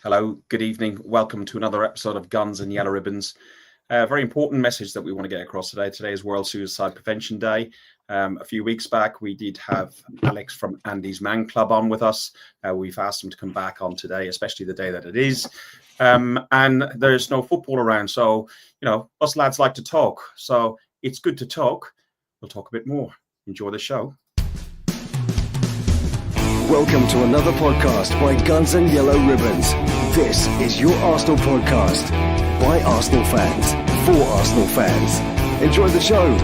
Hello, good evening. Welcome to another episode of Guns and Yellow Ribbons. A very important message that we want to get across today. Today is World Suicide Prevention Day. A few weeks back, we did have Alex from Andy's Man Club on with us. We've asked him to come back on today, especially the day that it is. And there's no football around. So, us lads like to talk. So it's good to talk. We'll talk a bit more. Enjoy the show. Welcome to another podcast by Guns and Yellow Ribbons. This is your Arsenal podcast by Arsenal fans for Arsenal fans. Enjoy the show.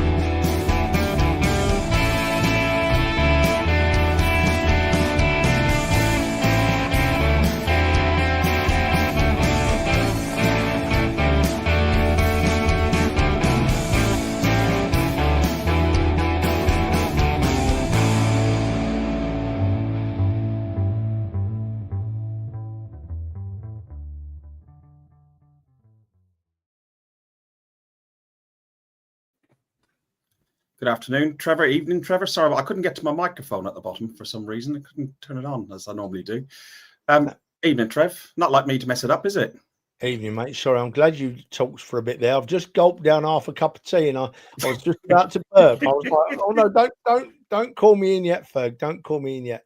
Good afternoon, Trevor. Evening, Trevor. Sorry, I couldn't get to my microphone at the bottom for some reason. I couldn't turn it on as I normally do. Evening, Trev. Not like me to mess it up, is it? Evening, mate. Sorry, I'm glad you talked for a bit there. I've just gulped down half a cup of tea, and I was just about to burp. I was like, "Oh no, don't call me in yet, Ferg. Don't call me in yet."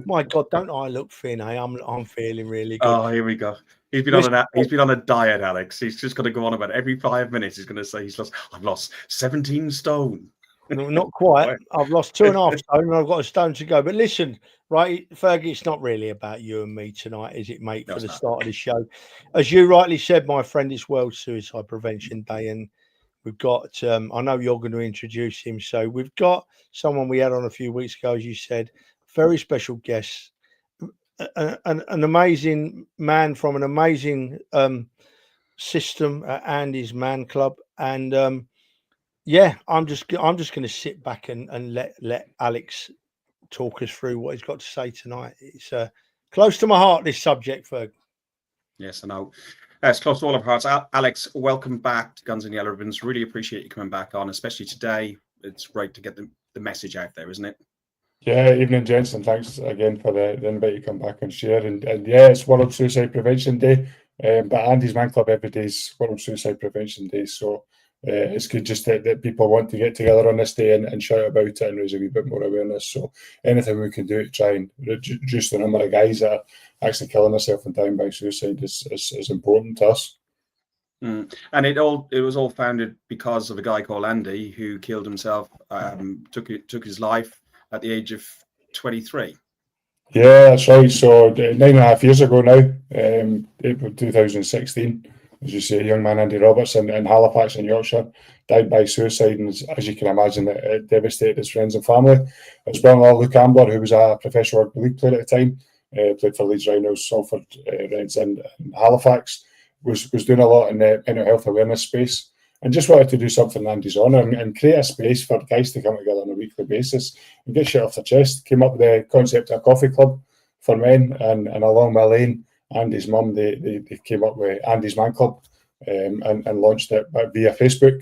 My God, don't I look thin? I'm feeling really good. Oh, here we go. He's been on a diet, Alex. He's just going to go on about it. Every 5 minutes. He's going to say I've lost 17 stone. No, not quite. I've lost 2.5 stone and I've got a stone to go. But listen, right, Fergie, it's not really about you and me tonight, is it, mate, for the start of the show? As you rightly said, my friend, it's World Suicide Prevention Day. And we've got, I know you're going to introduce him. So we've got someone we had on a few weeks ago, as you said, very special guest, an amazing man from an amazing system at Andy's Man Club. And, yeah, I'm just going to sit back and let Alex talk us through what he's got to say tonight. It's close to my heart, this subject, Ferg. Yes, I know. It's close to all of our hearts. Alex, welcome back to Guns and Yellow Ribbons. Really appreciate you coming back on, especially today. It's great to get the message out there, isn't it? Yeah, evening, gents, and thanks again for the invite to come back and share. And yeah, it's World Suicide Prevention Day, but Andy's Man Club every day is World Suicide Prevention Day. So it's good just that people want to get together on this day and shout about it and raise a wee bit more awareness. So anything we can do to try and reduce the number of guys that are actually killing themselves and dying by suicide is important to us. And it was all founded because of a guy called Andy who killed himself, took his life at the age of 23. Yeah, that's right. So 9.5 years ago now, April 2016. As you say, a young man, Andy Roberts, in Halifax in Yorkshire, died by suicide, and as you can imagine, it devastated his friends and family. His brother, Luke Ambler, who was a professional rugby league player at the time, played for Leeds Rhinos, Salford Reds, and Halifax, was doing a lot in the mental health awareness space, and just wanted to do something in Andy's honour and create a space for guys to come together on a weekly basis and get shit off their chest. Came up with the concept of a coffee club for men, and along my lane, Andy's mum, they came up with Andy's Man Club and launched it via Facebook.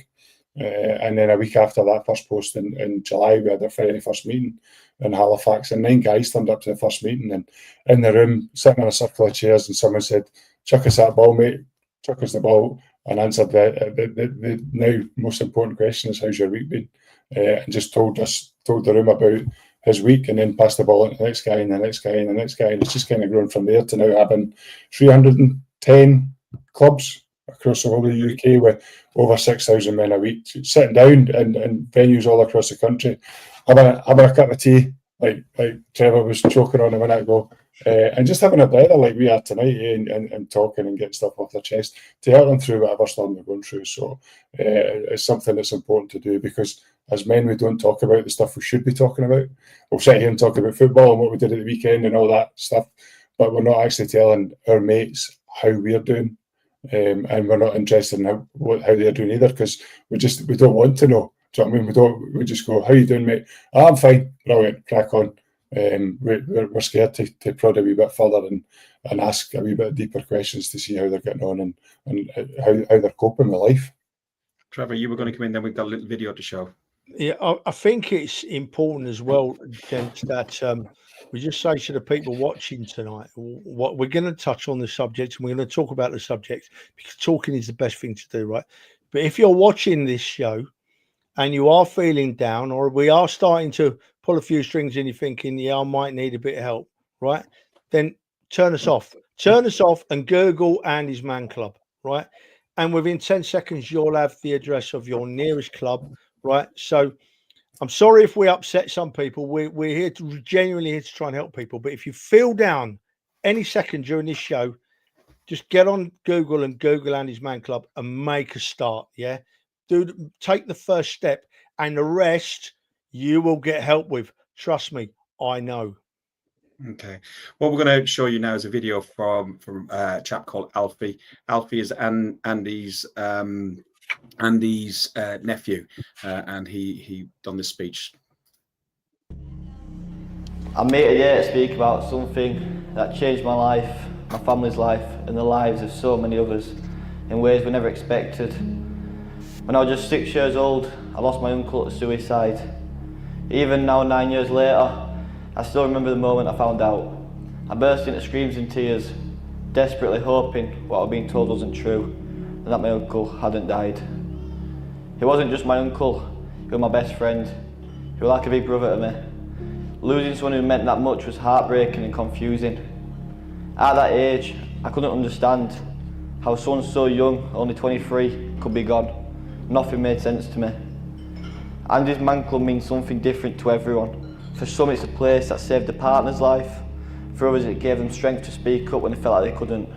And then a week after that first post in July, we had our very first meeting in Halifax, and 9 guys turned up to the first meeting, and in the room, sitting in a circle of chairs, and someone said, "Chuck us that ball, mate. Chuck us the ball," and answered the now most important question is, "How's your week been?" And just told the room about his week, and then passed the ball on to the next guy and the next guy and the next guy, and it's just kind of grown from there to now having 310 clubs across the whole of the UK with over 6,000 men a week sitting down in venues all across the country, having a cup of tea, like Trevor was choking on a minute ago, and just having a breather like we are tonight, and talking and getting stuff off their chest to help them through whatever storm they're going through. So it's something that's important to do, because as men, we don't talk about the stuff we should be talking about. We'll sit here and talk about football and what we did at the weekend and all that stuff, but we're not actually telling our mates how we're doing, and we're not interested in how they're doing either, because we don't want to know. Do you know what I mean? We just go, "How you doing, mate?" "Oh, I'm fine." "Brilliant, crack on." We're scared to prod a wee bit further and ask a wee bit deeper questions to see how they're getting on and how they're coping with life. Trevor, you were going to come in, then we've got a little video to show. Yeah, I think it's important as well, gents, that we just say to the people watching tonight, what we're going to touch on the subject, and we're going to talk about the subject because talking is the best thing to do, right? But if you're watching this show and you are feeling down, or we are starting to pull a few strings and you're thinking, yeah, I might need a bit of help, right? Then turn us off. Turn us off and Google Andy's Man Club, right? And within 10 seconds, you'll have the address of your nearest club, right? So I'm sorry if we upset some people. We're here to genuinely here to try and help people. But if you feel down any second during this show, just get on Google and Google Andy's Man Club and make a start. Yeah. Take the first step, and the rest you will get help with. Trust me, I know. Okay. What we're going to show you now is a video from a chap called Alfie. Alfie is Andy's nephew, and he done this speech. I'm here today to speak about something that changed my life, my family's life, and the lives of so many others in ways we never expected. When I was just 6 years old, I lost my uncle to suicide. Even now, 9 years later, I still remember the moment I found out. I burst into screams and tears, desperately hoping what I'd been told wasn't true, and that my uncle hadn't died. He wasn't just my uncle, he was my best friend. He was like a big brother to me. Losing someone who meant that much was heartbreaking and confusing. At that age, I couldn't understand how someone so young, only 23, could be gone. Nothing made sense to me. Andy's Man Club means something different to everyone. For some, it's a place that saved a partner's life. For others, it gave them strength to speak up when they felt like they couldn't.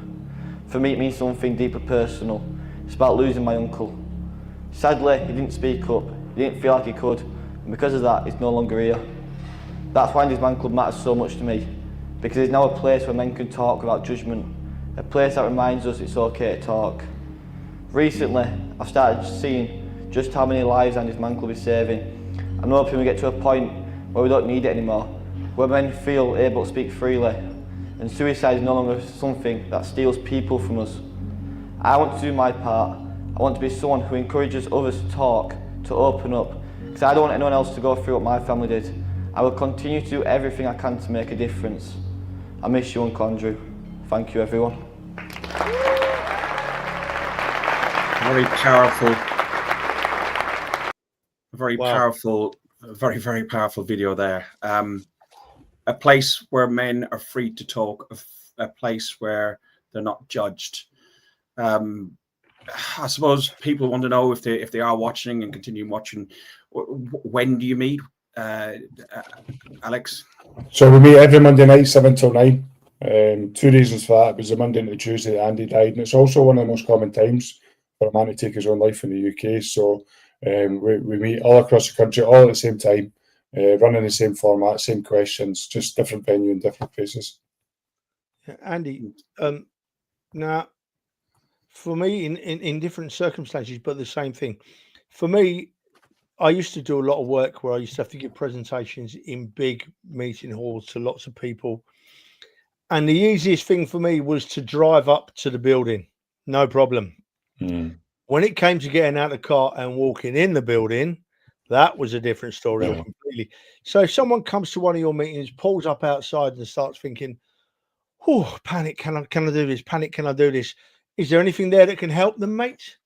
For me, it means something deeper personal. It's about losing my uncle. Sadly, he didn't speak up. He didn't feel like he could. And because of that, he's no longer here. That's why Andy's Man Club matters so much to me. Because it's now a place where men can talk without judgment. A place that reminds us it's okay to talk. Recently, I've started seeing just how many lives Andy's Man Club is saving. I'm hoping we get to a point where we don't need it anymore, where men feel able to speak freely, and suicide is no longer something that steals people from us. I want to do my part. I want to be someone who encourages others to talk, to open up, because I don't want anyone else to go through what my family did. I will continue to do everything I can to make a difference. I miss you, Uncle Andrew. Thank you, everyone. Very powerful. Very Wow. powerful. Very, very powerful video there. A place where men are free to talk, a place where they're not judged. I suppose people want to know if they are watching and continue watching. When do you meet, Alex? So we meet every Monday night, 7 till 9. 2 reasons for that. It was the Monday and the Tuesday that Andy died, and it's also one of the most common times for a man to take his own life in the UK. So we meet all across the country, all at the same time, running the same format, same questions, just different venue and different places. Andy, now, for me, in different circumstances, but the same thing. For me, I used to do a lot of work where I used to have to give presentations in big meeting halls to lots of people. And the easiest thing for me was to drive up to the building. No problem. When it came to getting out of the car and walking in the building, that was a different story completely. So if someone comes to one of your meetings, pulls up outside and starts thinking, oh, panic, can I do this? Panic, can I do this? Is there anything there that can help them, mate?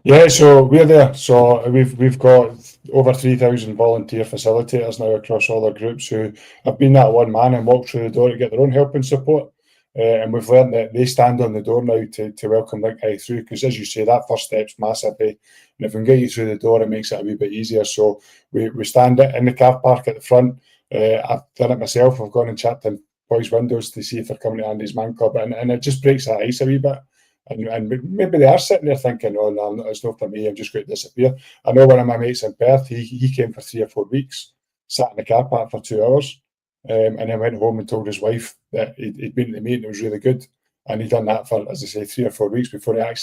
Yeah, so we're there. So we've got over 3,000 volunteer facilitators now across all our groups who have been that one man and walked through the door to get their own help and support. And we've learned that they stand on the door now to welcome that guy through, because as you say, that first step's massive. And if we can get you through the door, it makes it a wee bit easier. So we stand in the car park at the front. I've done it myself. I've gone and checked in boys' windows to see if they're coming to Andy's Man Club, and it just breaks that ice a wee bit. And maybe they are sitting there thinking, oh, no, it's not for me, I'm just going to disappear. I know one of my mates in Perth, he came for 3 or 4 weeks, sat in the car park for 2 hours, and then went home and told his wife that he'd been to the meeting, it was really good. And he'd done that for, as I say, 3 or 4 weeks before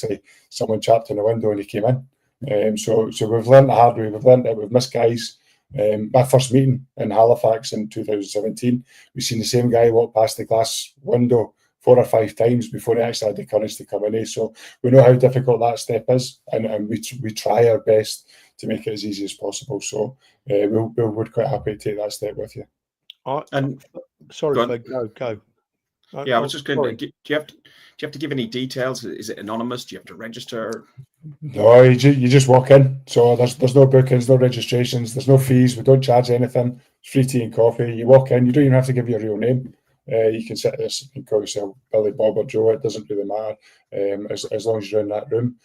someone chapped in the window and he came in. So we've learned the hard way. We've learned that we've missed guys. My first meeting in Halifax in 2017, we've seen the same guy walk past the glass window 4 or 5 times before he actually had the courage to come in. So we know how difficult that step is, and we try our best to make it as easy as possible. So we're quite happy to take that step with you. Sorry, Fred, go. Yeah, I was just going to. Do you have to give any details? Is it anonymous? Do you have to register? No, you just walk in. So there's no bookings, no registrations, there's no fees. We don't charge anything. It's free tea and coffee. You walk in. You don't even have to give your real name. You can sit there and call yourself Billy, Bob, or Joe. It doesn't really matter as long as you're in that room.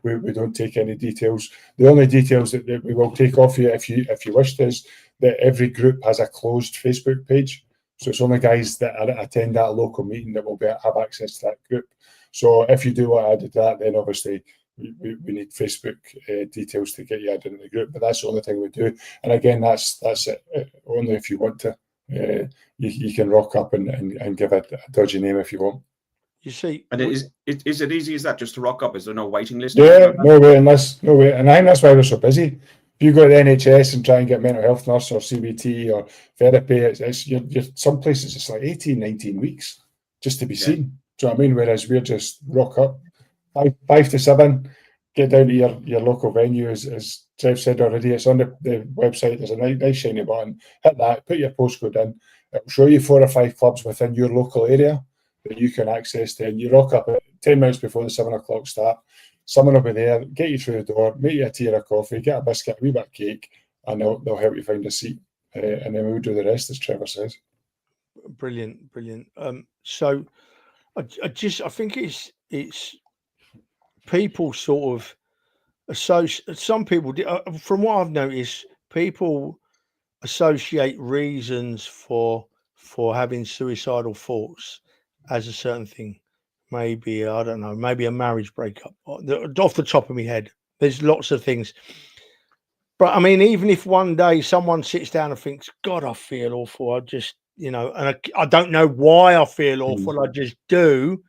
We don't take any details. The only details that we will take off you if you wish is that every group has a closed Facebook page. So it's only guys that attend that local meeting that will have access to that group. So if you do want to add to that, then obviously we need Facebook details to get you added in the group. But that's the only thing we do. And again, that's it. Only if you want to. You can rock up and give a dodgy name if you want. You see, and is it easy as that, just to rock up? Is there no waiting list? Yeah, no way. And I think that's why we're so busy. If you go to the NHS and try and get mental health nurse or CBT or therapy, you're some places it's like 18, 19 weeks just to be seen. Do you know what I mean? Whereas we're just rock up 5 to 7, get down to your local venue, as Trev said already. It's on the website. There's a nice shiny button. Hit that, put your postcode in. It'll show you 4 or 5 clubs within your local area that you can access to. And you rock up at 10 minutes before the 7 o'clock start. Someone will be there, get you through the door, make you a tea or a coffee, get a biscuit, a wee bit of cake, and they'll help you find a seat. And then we'll do the rest, as Trevor says. Brilliant. So I think it's people sort of associate. Some people, from what I've noticed, people associate reasons for having suicidal thoughts as a certain thing. Maybe, I don't know, maybe a marriage breakup. Off the top of my head, there's lots of things. But I mean, even if one day someone sits down and thinks, God, I feel awful, I just, and I don't know why I feel awful, I just do,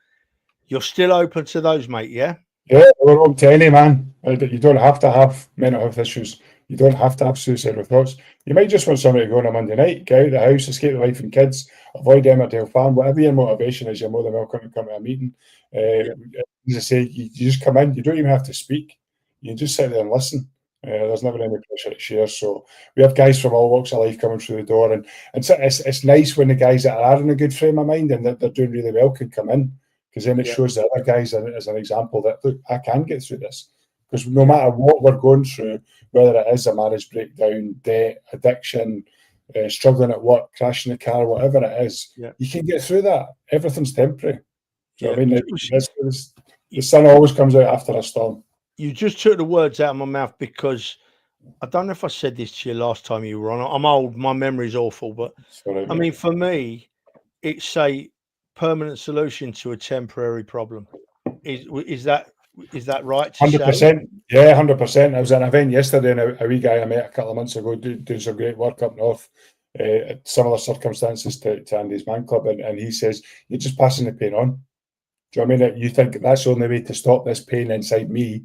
you're still open to those, mate, yeah? Yeah, we're open to any man. You don't have to have mental health issues. You don't have to have suicidal thoughts. You might just want somebody to go on a Monday night, get out of the house, escape the wife and kids, avoid Emmerdale Farm. Whatever your motivation is, you're more than welcome to come to a meeting. As I say, you just come in. You don't even have to speak. You just sit there and listen. There's never any pressure to share. So we have guys from all walks of life coming through the door. And it's nice when the guys that are in a good frame of mind and that they're doing really well can come in, because then it shows the other guys as an example that, look, I can get through this. Because no matter what we're going through, whether it is a marriage breakdown, debt, addiction, struggling at work, crashing the car, whatever it is, you can get through that. Everything's temporary. So I mean, the sun always comes out after a storm. You just took the words out of my mouth, because I don't know if I said this to you last time you were on. I'm old, my memory's awful, but sorry, I mean, for me, it's a permanent solution to a temporary problem. Is that right? 100%. Yeah, 100%. I was at an event yesterday, and a wee guy I met a couple of months ago doing some great work up north, similar circumstances to Andy's Man Club, and he says, you're just passing the pain on. Do you know what I mean? You think that's the only way to stop this pain inside me,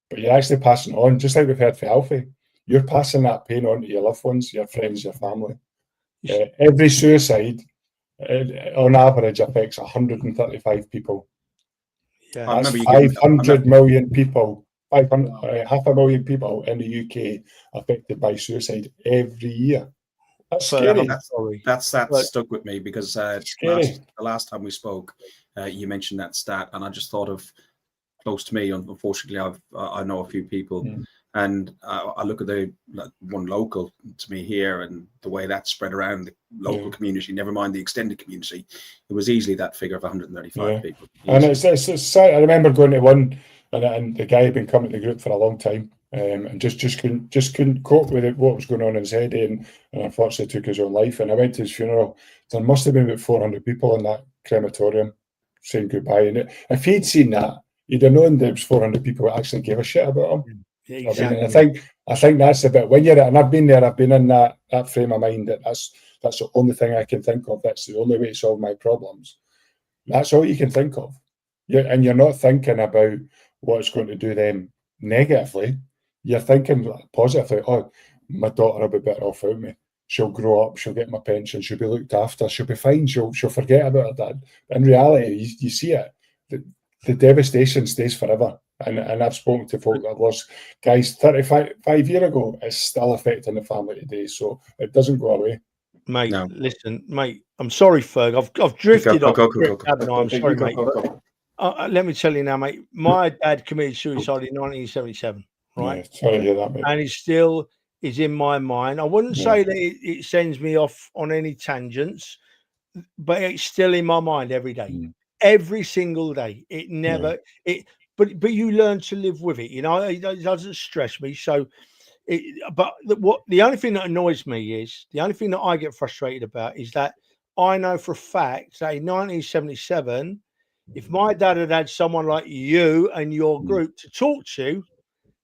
but you're actually passing it on, just like we've heard for Alfie. You're passing that pain on to your loved ones, your friends, your family. Every suicide, on average, affects 135 people. Yeah, that's 500 million people, 500,000 people in the UK affected by suicide every year. That's scary. That stuck with me, because the last time we spoke, you mentioned that stat, and I just thought of close to me. Unfortunately, I know a few people, and I look at the one local to me here, and the way that spread around the local community, never mind the extended community, it was easily that figure of 135 people. And it's I remember going to one, and the guy had been coming to the group for a long time, and just couldn't cope with what was going on in his head, and unfortunately took his own life. And I went to his funeral. There must have been about 400 people in that crematorium saying goodbye. And if he'd seen that, he'd have known there was 400 people that actually gave a shit about him. Yeah, exactly. I mean, I think that's a bit, when you're, and I've been there, I've been in that frame of mind that's the only thing I can think of. That's the only way to solve my problems. That's all you can think of. And you're not thinking about what it's going to do them negatively. You're thinking positively. Oh, my daughter will be better off without me. She'll grow up. She'll get my pension. She'll be looked after. She'll be fine. She'll forget about her dad. In reality, you see it. The devastation stays forever. And I've spoken to folk that have lost guys 35 years ago. It's still affecting the family today. So it doesn't go away. Mate, No. listen, mate. I'm sorry, Ferg. I've drifted off. Go. Haven't I? I'm sorry, mate. But, let me tell you now, mate. My dad committed suicide in 1977, right? Yeah, sorry to hear that, mate. And he still is in my mind. I wouldn't say that it sends me off on any tangents, but it's still in my mind every day, every single day. It never but you learn to live with it. You know, it doesn't stress me. So, the only thing that annoys me is the only thing that I get frustrated about is that I know for a fact that in 1977, if my dad had had someone like you and your group to talk to,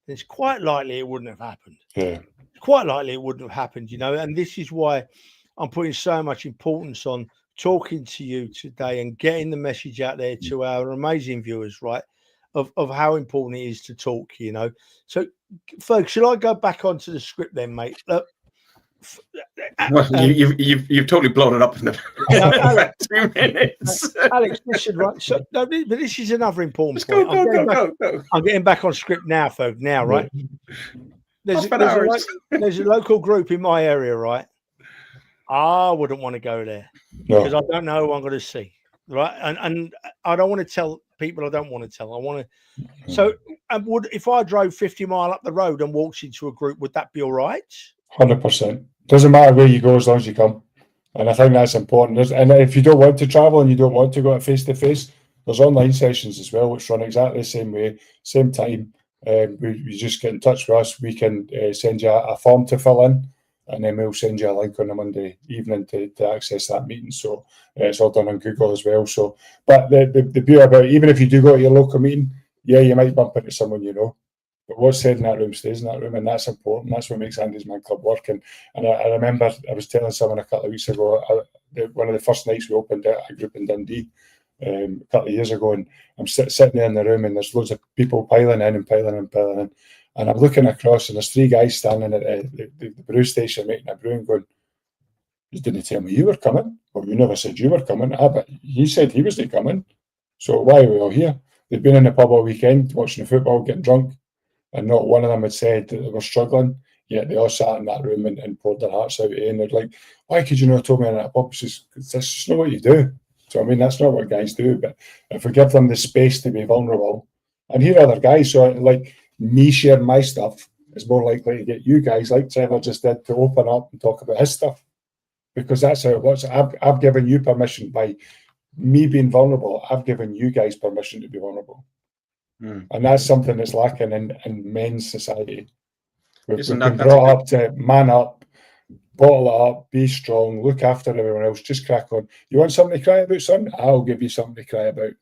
it's quite likely it wouldn't have happened. Yeah. Quite likely it wouldn't have happened, you know, and this is why I'm putting so much importance on talking to you today and getting the message out there to our amazing viewers, right, of how important it is to talk, you know. So, folks, should I go back onto the script then, mate? Look, well, you've totally blown it up in the 2 minutes. Alex, listen, right? So, no, but this is another important Just point. go. I'm getting back on script now, folks. Now, right? There's a local group in my area, right? I wouldn't want to go there because I don't know who I'm going to see, right? And I don't want to tell people I don't want to tell. I want to. So, if I drove 50 miles up the road and walked into a group, would that be all right? 100%. Doesn't matter where you go as long as you come. And I think that's important. And if you don't want to travel and you don't want to go face to face, there's online sessions as well, which run exactly the same way, same time. You just get in touch with us. We can send you a form to fill in, and then we'll send you a link on a Monday evening to access that meeting. So it's all done on Google as well. So, but the beauty about it, even if you do go to your local meeting, you might bump into someone you know. But what's said in that room stays in that room, and that's important. That's what makes Andy's Man Club work. And I remember I was telling someone a couple of weeks ago, one of the first nights we opened a group in Dundee a couple of years ago, and I'm sitting there in the room, and there's loads of people piling in, and I'm looking across, and there's 3 guys standing at the brew station making a brew and going, "You didn't tell me you were coming." "Well, you never said you were coming." But he said he wasn't coming. So why are we all here? They'd been in the pub all weekend watching the football, getting drunk, and not one of them had said that they were struggling. Yet they all sat in that room and poured their hearts out. And they're like, "Why could you not have told me in that pub?" It's that's just not what you do. So, I mean, that's not what guys do. But if we give them the space to be vulnerable, and here are other guys, so like me sharing my stuff is more likely to get you guys, like Trevor just did, to open up and talk about his stuff. Because that's how it works. I've given you permission by me being vulnerable. I've given you guys permission to be vulnerable. And that's something that's lacking in men's society. We've been brought up to man up, bottle it up, be strong, look after everyone else, just crack on. You want something to cry about, son? I'll give you something to cry about.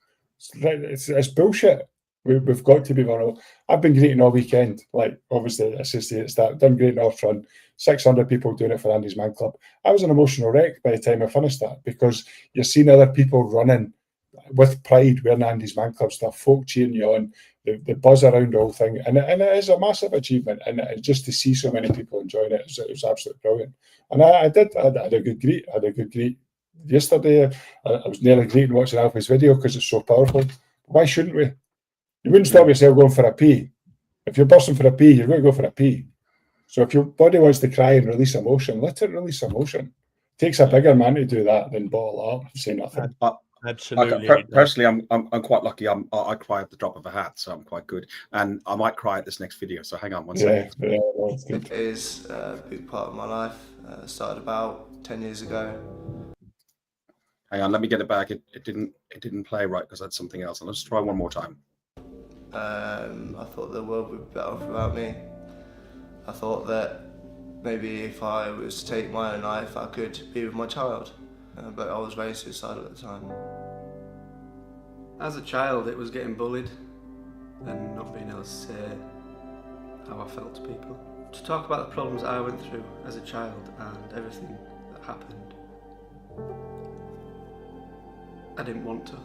It's bullshit. We've got to be vulnerable. I've been greeting all weekend, like obviously associate staff, done great North Run, 600 people doing it for Andy's Man Club. I was an emotional wreck by the time I finished that, because you're seeing other people running with pride wearing Andy's Man Club stuff, folk cheering you on, the buzz around the whole thing, and it is a massive achievement. And just to see so many people enjoying it was absolutely brilliant. And I had a good greet. I had a good greet yesterday. I was nearly greeting watching Alfie's video because it's so powerful. Why shouldn't we? You wouldn't stop yourself going for a pee. If you're bursting for a pee, you're going to go for a pee. So if your body wants to cry and release emotion, let it release emotion. It takes a bigger man to do that than bottle up and say nothing. Absolutely. Personally, I'm quite lucky. I cry at the drop of a hat, so I'm quite good. And I might cry at this next video. So hang on one second. Yeah, that's good. It is a big part of my life. Started about 10 years ago. Hang on, let me get it back. It didn't play right because I had something else. And let's try one more time. I thought the world would be better without me. I thought that maybe if I was to take my own life, I could be with my child. But I was very suicidal at the time. As a child, it was getting bullied and not being able to say how I felt to people. To talk about the problems I went through as a child and everything that happened, I didn't want to.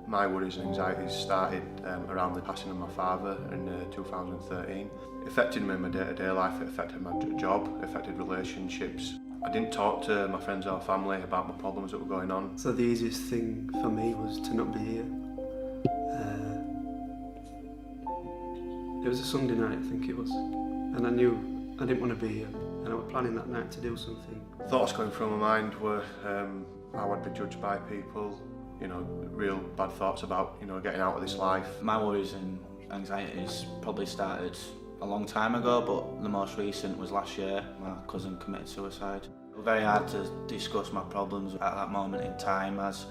My worries and anxieties started around the passing of my father in 2013. It affected me in my day-to-day life, it affected my job, it affected relationships. I didn't talk to my friends or family about my problems that were going on. So the easiest thing for me was to not be here. It was a Sunday night, I think it was, and I knew I didn't want to be here. and I was planning that night to do something. Thoughts going through my mind were how I'd be judged by people, real bad thoughts about, getting out of this life. My worries and anxieties probably started a long time ago, but the most recent was last year. My cousin committed suicide. It was very hard to discuss my problems at that moment in time, as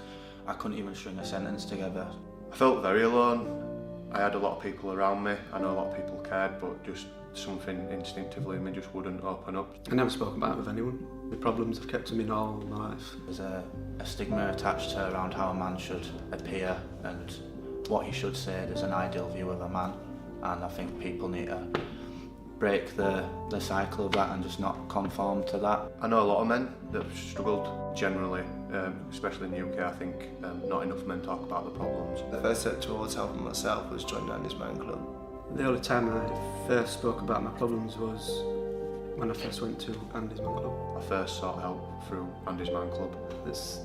I couldn't even string a sentence together. I felt very alone. I had a lot of people around me. I know a lot of people cared, but just something instinctively in me just wouldn't open up. I never spoke about it with anyone. The problems have kept them in all my life. There's a stigma attached to around how a man should appear and what he should say. There's an ideal view of a man, and I think people need to break the cycle of that and just not conform to that. I know a lot of men that have struggled generally, especially in the UK. I think not enough men talk about the problems. The first step towards helping myself was joining Andy's Man Club. The only time I first spoke about my problems was when I first went to Andy's Man Club. I first sought help through Andy's Man Club. It's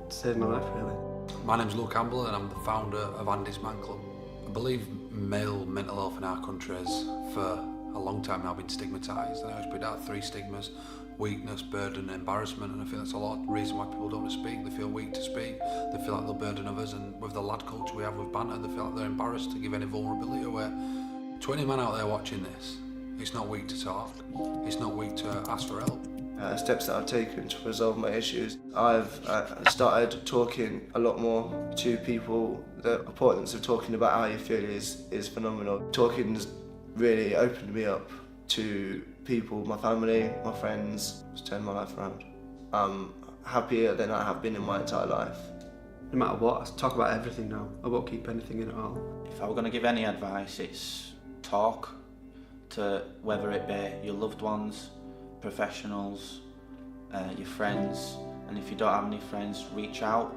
saved my life, really. My name's Luke Campbell and I'm the founder of Andy's Man Club. I believe male mental health in our country has for a long time now been stigmatised, and I always put out 3 stigmas: weakness, burden and embarrassment, and I feel that's a lot of the reason why people don't want to speak. They feel weak to speak, they feel like they'll burden others, and with the lad culture we have with banter, they feel like they're embarrassed to give any vulnerability away. To any man out there watching this, it's not weak to talk, it's not weak to ask for help. Steps that I've taken to resolve my issues. I've started talking a lot more to people. The importance of talking about how you feel is phenomenal. Talking's really opened me up to people, my family, my friends. It's turned my life around. I'm happier than I have been in my entire life. No matter what, I talk about everything now. I won't keep anything in at all. If I were going to give any advice, it's talk to whether it be your loved ones, professionals, your friends, and if you don't have any friends, reach out.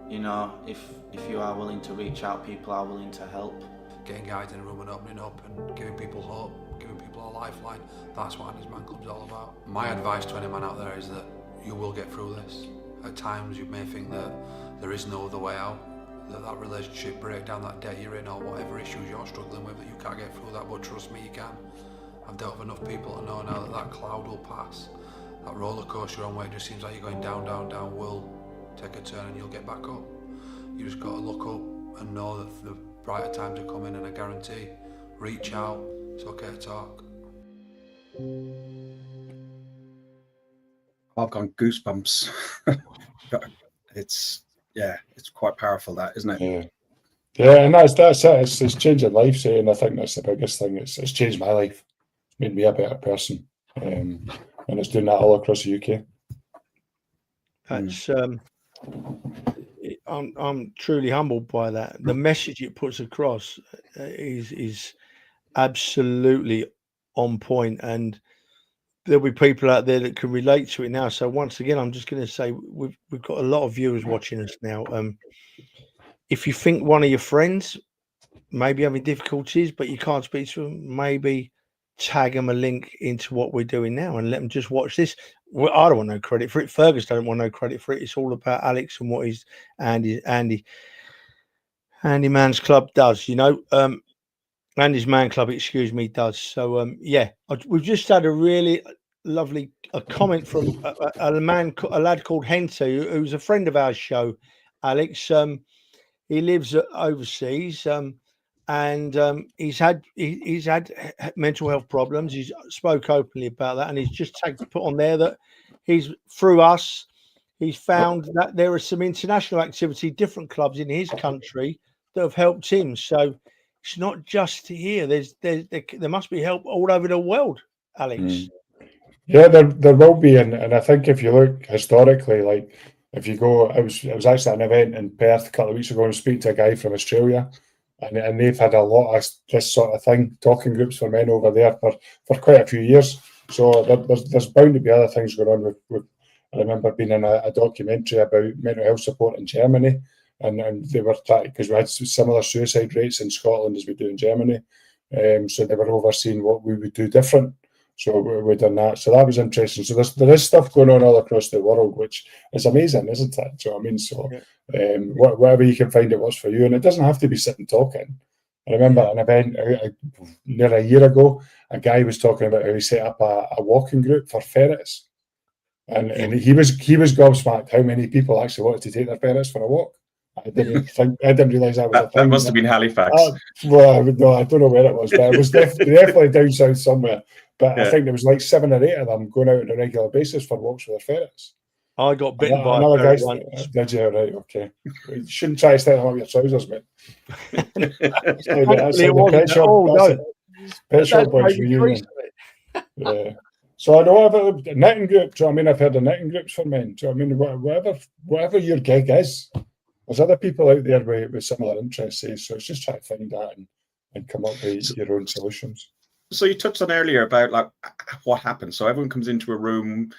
If you are willing to reach out, people are willing to help. Getting guys in a room and opening up and giving people hope, giving people a lifeline, that's what Andy's Man Club's all about. My advice to any man out there is that you will get through this. At times you may think that there is no other way out, that relationship breakdown, that debt you're in, or whatever issues you're struggling with, that you can't get through that, but trust me, you can. I've dealt with enough people to know now that that cloud will pass. That roller coaster on where it just seems like you're going down, down, down will take a turn and you'll get back up. You just got to look up and know that the brighter times are coming, and I guarantee, reach out, it's okay to talk. I've got goosebumps. It's quite powerful, that, isn't it? Yeah, and that's it. It's changing lives, and I think that's the biggest thing. It's changed my life, made me a better person, and it's doing that all across the UK. That's I'm truly humbled by that. The message it puts across is absolutely on point, and there'll be people out there that can relate to it now. So once again, I'm just going to say we've got a lot of viewers watching us now. If you think one of your friends may be having difficulties, but you can't speak to them, maybe tag them a link into what we're doing now and let them just watch this. Well, I don't want no credit for it. Fergus don't want no credit for it. It's all about Alex and what his Andy Man's Club does, Andy's Man Club, does. So we've just had a really lovely comment from a lad called Hente, who's a friend of our show, Alex. He lives overseas, and he's had mental health problems. He's spoke openly about that, and he's just put on there that he's through us. He's found that there are some international activity, different clubs in his country that have helped him. So it's not just here. There must be help all over the world, Alex. Yeah, there will be, and I think if you look historically, like if you go, I was actually at an event in Perth a couple of weeks ago and speaking to a guy from Australia, and they've had a lot of this sort of thing, talking groups for men over there for quite a few years. So there's bound to be other things going on. With I remember being in a documentary about mental health support in Germany, and they were because we had similar suicide rates in Scotland as we do in Germany. So they were overseeing what we would do different. So we've done that. So that was interesting. So there is stuff going on all across the world, which is amazing, isn't it? Do you know what I mean? So whatever you can find that works for you. And it doesn't have to be sitting talking. I remember an event nearly a year ago, a guy was talking about how he set up a walking group for ferrets. And he was gobsmacked how many people actually wanted to take their ferrets for a walk. I didn't realise that was a thing. That must have been Halifax. Well, no, I don't know where it was, but it was definitely down south somewhere. But I think there was like 7 or 8 of them going out on a regular basis for walks with their ferrets. I got bitten by a ferret once. Did you? Right, okay. You shouldn't try to step them up your trousers, mate. That's the Pet Shop Boys reunion. Yeah. So I know about the knitting group. Do you know what I mean? I've heard of knitting groups for men. Do you know what I mean? Whatever your gig is, there's other people out there with similar interests. So it's just try to find that and come up with your own solutions. So you touched on earlier about like what happens. So everyone comes into a room.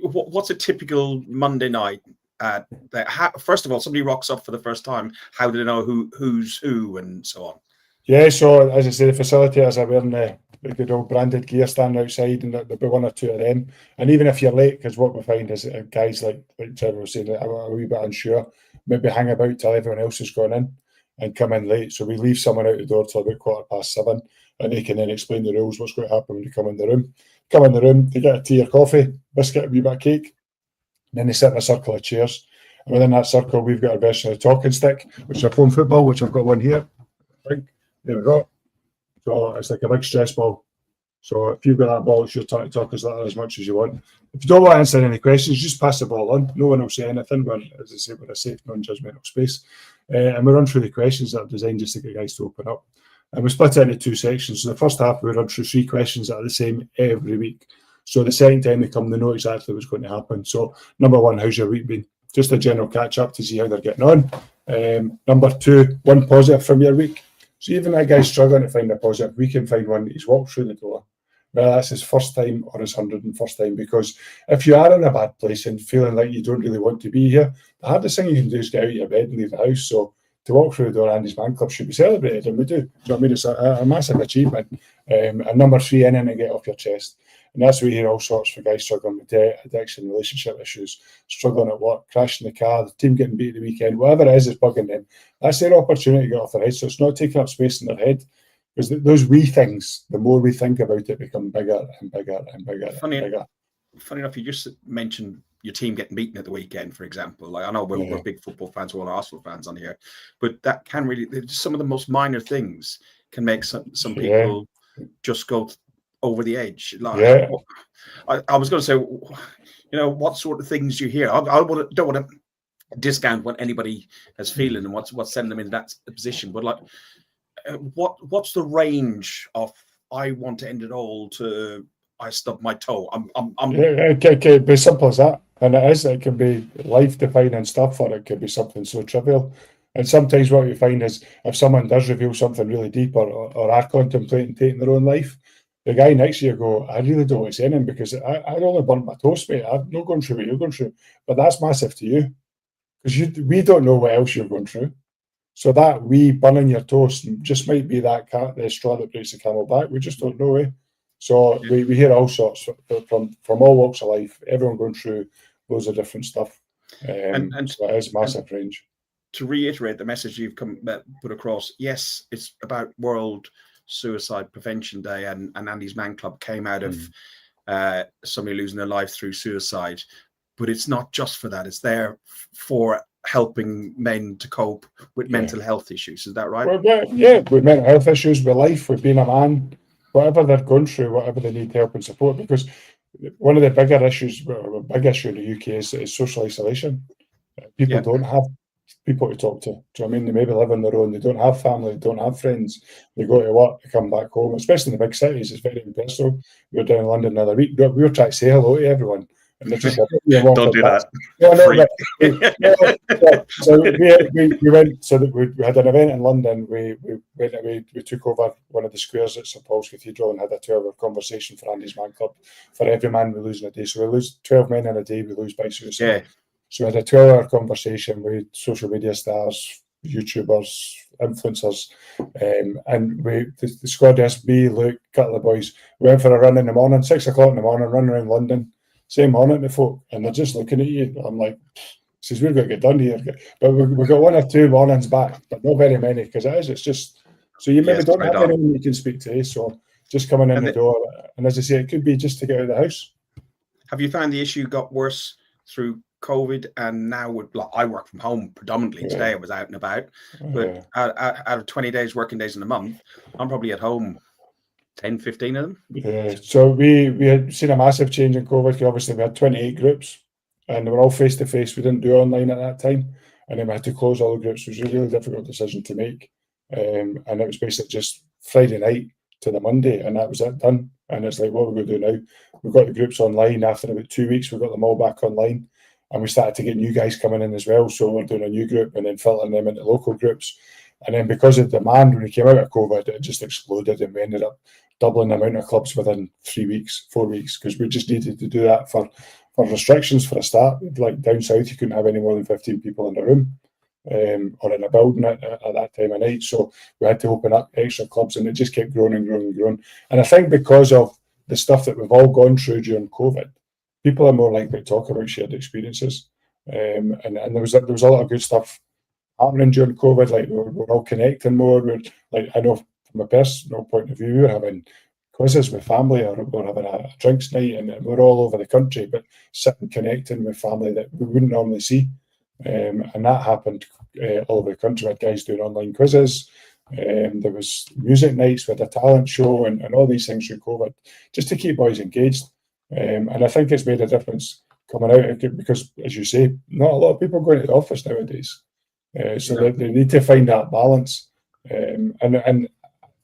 What's a typical Monday night? First of all, somebody rocks up for the first time. How do they know who's who and so on? Yeah, so as I say, the facilitators are wearing the good old branded gear standing outside, and there'll be 1 or 2 of them. And even if you're late, because what we find is guys like Trevor was saying, a wee bit unsure, maybe hang about till everyone else has gone in and come in late. So we leave someone out the door till about 7:15, and they can then explain the rules, what's going to happen when you come in the room. Come in the room, they get a tea or coffee, biscuit, a wee bit of cake, and then they sit in a circle of chairs. And within that circle, we've got a version of the talking stick, which is a foam football, which I've got one here. There we go. So it's like a big stress ball. So if you've got that ball, it's your turn to talk as much as you want. If you don't want to answer any questions, just pass the ball on. No one will say anything. As I say, we're a safe, non-judgmental space. And we run through the questions that are designed just to get guys to open up. And we split it into 2 sections. So the first half, we run through 3 questions that are the same every week. So the second time they come, they know exactly what's going to happen. So number 1, how's your week been? Just a general catch up to see how they're getting on. Number 2, 1 positive from your week. So even that guy's struggling to find a positive, we can find one he's walked through the door. Well, that's his first time or his 101st time, because if you are in a bad place and feeling like you don't really want to be here, the hardest thing you can do is get out of your bed and leave the house. So to walk through the door, Andy's Man Club should be celebrated, and we do. So I mean, it's a massive achievement. And number 3, in and get off your chest. And that's where you hear all sorts for guys struggling with debt, addiction, relationship issues, struggling at work, crashing the car, the team getting beat at the weekend, whatever it is bugging them. That's their opportunity to get off their head. So it's not taking up space in their head. Because those wee things, the more we think about it, become bigger and bigger and bigger and bigger. Funny enough, you just mentioned your team getting beaten at the weekend, for example. Like I know we're big football fans, we're all Arsenal fans on here, but that can really, some of the most minor things can make some people just go over the edge. Like I was going to say, what sort of things you hear? I don't want to discount what anybody is feeling and what's sending them in that position, but like, what's the range of I want to end it all to I stub my toe? It can be simple as that, and it can be life defining stuff, or it can be something so trivial. And sometimes what you find is if someone does reveal something really deep or are contemplating taking their own life, the guy next to you go, I really don't want to say anything because I only burnt my toast, mate. I'm not going through what you're going through, but that's massive to you because we don't know what else you're going through. So that wee burning your toast just might be the straw that breaks the camel back. We just don't know, eh? So we hear all sorts from all walks of life, everyone going through loads of different stuff. And so it is a massive range. To reiterate the message you've put across, yes, it's about World Suicide Prevention Day, and Andy's Man Club came out of somebody losing their life through suicide. But it's not just for that. It's there for helping men to cope with mental health issues. Is that right? Well, with mental health issues, with life, with being a man, whatever they're going through, whatever they need help and support. Because one of the bigger issues, a big issue in the UK is social isolation. People don't have people to talk to. Do you know what I mean? They maybe live on their own. They don't have family. They don't have friends. They go to work. They come back home. Especially in the big cities, it's very impersonal. We were down in London the other week. We were trying to say hello to everyone. And they're just like, don't do that. So we went. So we had an event in London. We took over one of the squares at St Paul's Cathedral and had a 2-hour conversation for Andy's Man Club. For every man we lose in a day, so we lose 12 men in a day. We lose by suicide. Yeah. So we had a 2-hour conversation with social media stars, YouTubers, influencers, and the squad, me, Luke, a couple of boys, we went for a run in the morning, 6 o'clock in the morning, running around London. Same morning to folk, and they're just looking at you. I'm like, we're going to get done here. But we got 1 or 2 mornings back, but not very many, because it's just So you maybe Yes, don't right have on. anyone you can speak to. So just coming in the door, and as I say, it could be just to get out of the house. Have you found the issue got worse through COVID, and now I work from home predominantly today. I was out and about, but out of 20 days working days in a month, I'm probably at home 10, 15 of them. Yeah, so we had seen a massive change in COVID. Obviously, we had 28 groups, and they were all face to face. We didn't do online at that time, and then we had to close all the groups. It was a really difficult decision to make, and it was basically just Friday night to the Monday, and that was it, done. And it's like, what are we going to do now? We've got the groups online. After about 2 weeks, we got them all back online, and we started to get new guys coming in as well. So we're doing a new group and then filtering them into local groups. And then because of demand, when we came out of COVID, it just exploded, and we ended up doubling the amount of clubs within 3 weeks, 4 weeks, because we just needed to do that for restrictions for a start. Like down south, you couldn't have any more than 15 people in a room or in a building at that time of night. So we had to open up extra clubs, and it just kept growing and growing and growing. And I think because of the stuff that we've all gone through during COVID, people are more likely to talk about shared experiences. And there was a lot of good stuff happening during COVID. Like we're all connecting more. I know from a personal point of view, we were having quizzes with family, or we're having a drinks night, and we're all over the country, but sitting connecting with family that we wouldn't normally see. And that happened all over the country. We had guys doing online quizzes. There was music nights with a talent show, and all these things through COVID, just to keep boys engaged. And I think it's made a difference coming out of it because, as you say, not a lot of people going to the office nowadays. So they need to find that balance. And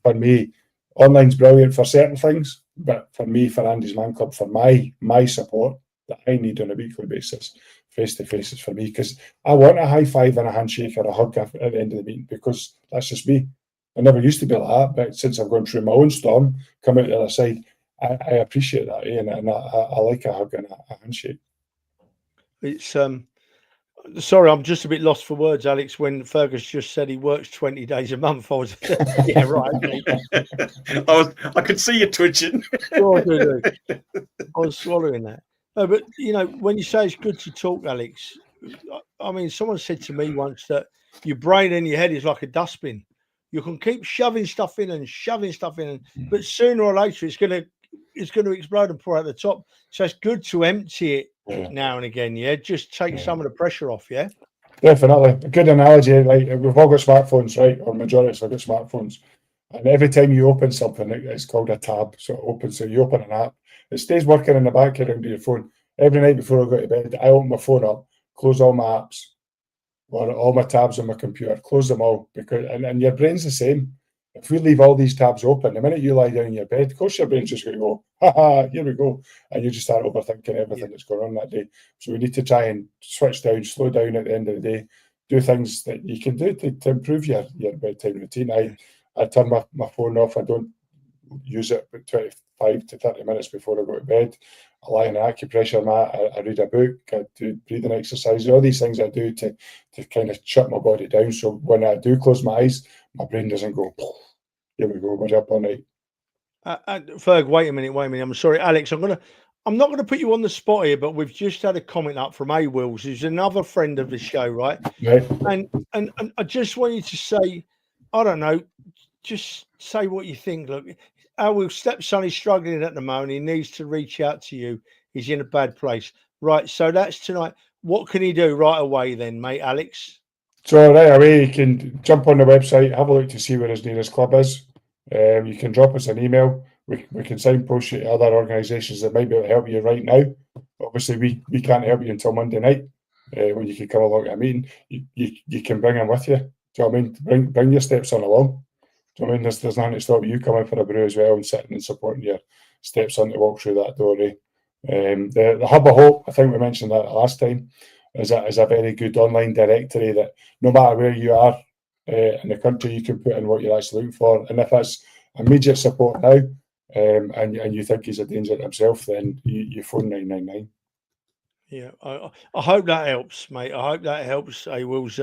for me, online's brilliant for certain things, but for me, for Andy's Man Club, for my support that I need on a weekly basis, face to face is for me, because I want a high five and a handshake or a hug at the end of the meeting, because that's just me. I never used to be like that, but since I've gone through my own storm, come out the other side, I appreciate that, and I like a hug and a handshake. It's sorry, I'm just a bit lost for words, Alex. When Fergus just said he works 20 days a month, I was yeah, right. I could see you twitching. I was swallowing that. No, but when you say it's good to talk, Alex, I mean, someone said to me once that your brain and your head is like a dustbin. You can keep shoving stuff in, but sooner or later it's going to explode and pour out the top. So it's good to empty it now and again. Yeah, just take some of the pressure off. Yeah, definitely. A good analogy. Like we've all got smartphones, right? Or majority of us have got smartphones, and every time you open something, it's called a tab. So it opens. So you open an app, it stays working in the background of your phone. Every night before I go to bed, I open my phone up, close all my apps, or all my tabs on my computer, close them all, because and your brain's the same. If we leave all these tabs open, the minute you lie down in your bed, of course your brain's just going to go, ha ha, here we go. And you just start overthinking everything that's going on that day. So we need to try and switch down, slow down at the end of the day, do things that you can do to improve your bedtime routine. I turn my phone off. I don't use it about 25 to 30 minutes before I go to bed. I lie on an acupressure mat, I read a book, I do breathing exercises, all these things I do to kind of shut my body down. So when I do close my eyes, my brain doesn't go, here we go, we're up all night. Ferg, wait a minute. I'm sorry, Alex. I'm not going to put you on the spot here, but we've just had a comment up from A. Wills, who's another friend of the show, right? Right. And I just want you to say, I don't know, just say what you think. Look, our stepson is struggling at the moment. He needs to reach out to you. He's in a bad place. Right. So that's tonight. What can he do right away then, mate, Alex? So right away, you can jump on the website, have a look to see where his nearest club is. You can drop us an email. We can signpost you to other organisations that might be able to help you right now. Obviously, we can't help you until Monday night when you can come along to a meeting. You can bring him with you. Do you know what I mean? Bring your stepson along. Do you know what I mean? There's nothing to stop you coming for a brew as well and sitting and supporting your stepson to walk through that door. The Hub of Hope, I think we mentioned that last time, is a very good online directory that no matter where you are in the country, you can put in what you're actually looking for. And if that's immediate support now, and you think he's a danger to himself, then you phone 999. Yeah, I hope that helps, mate. I hope that helps. I Wills.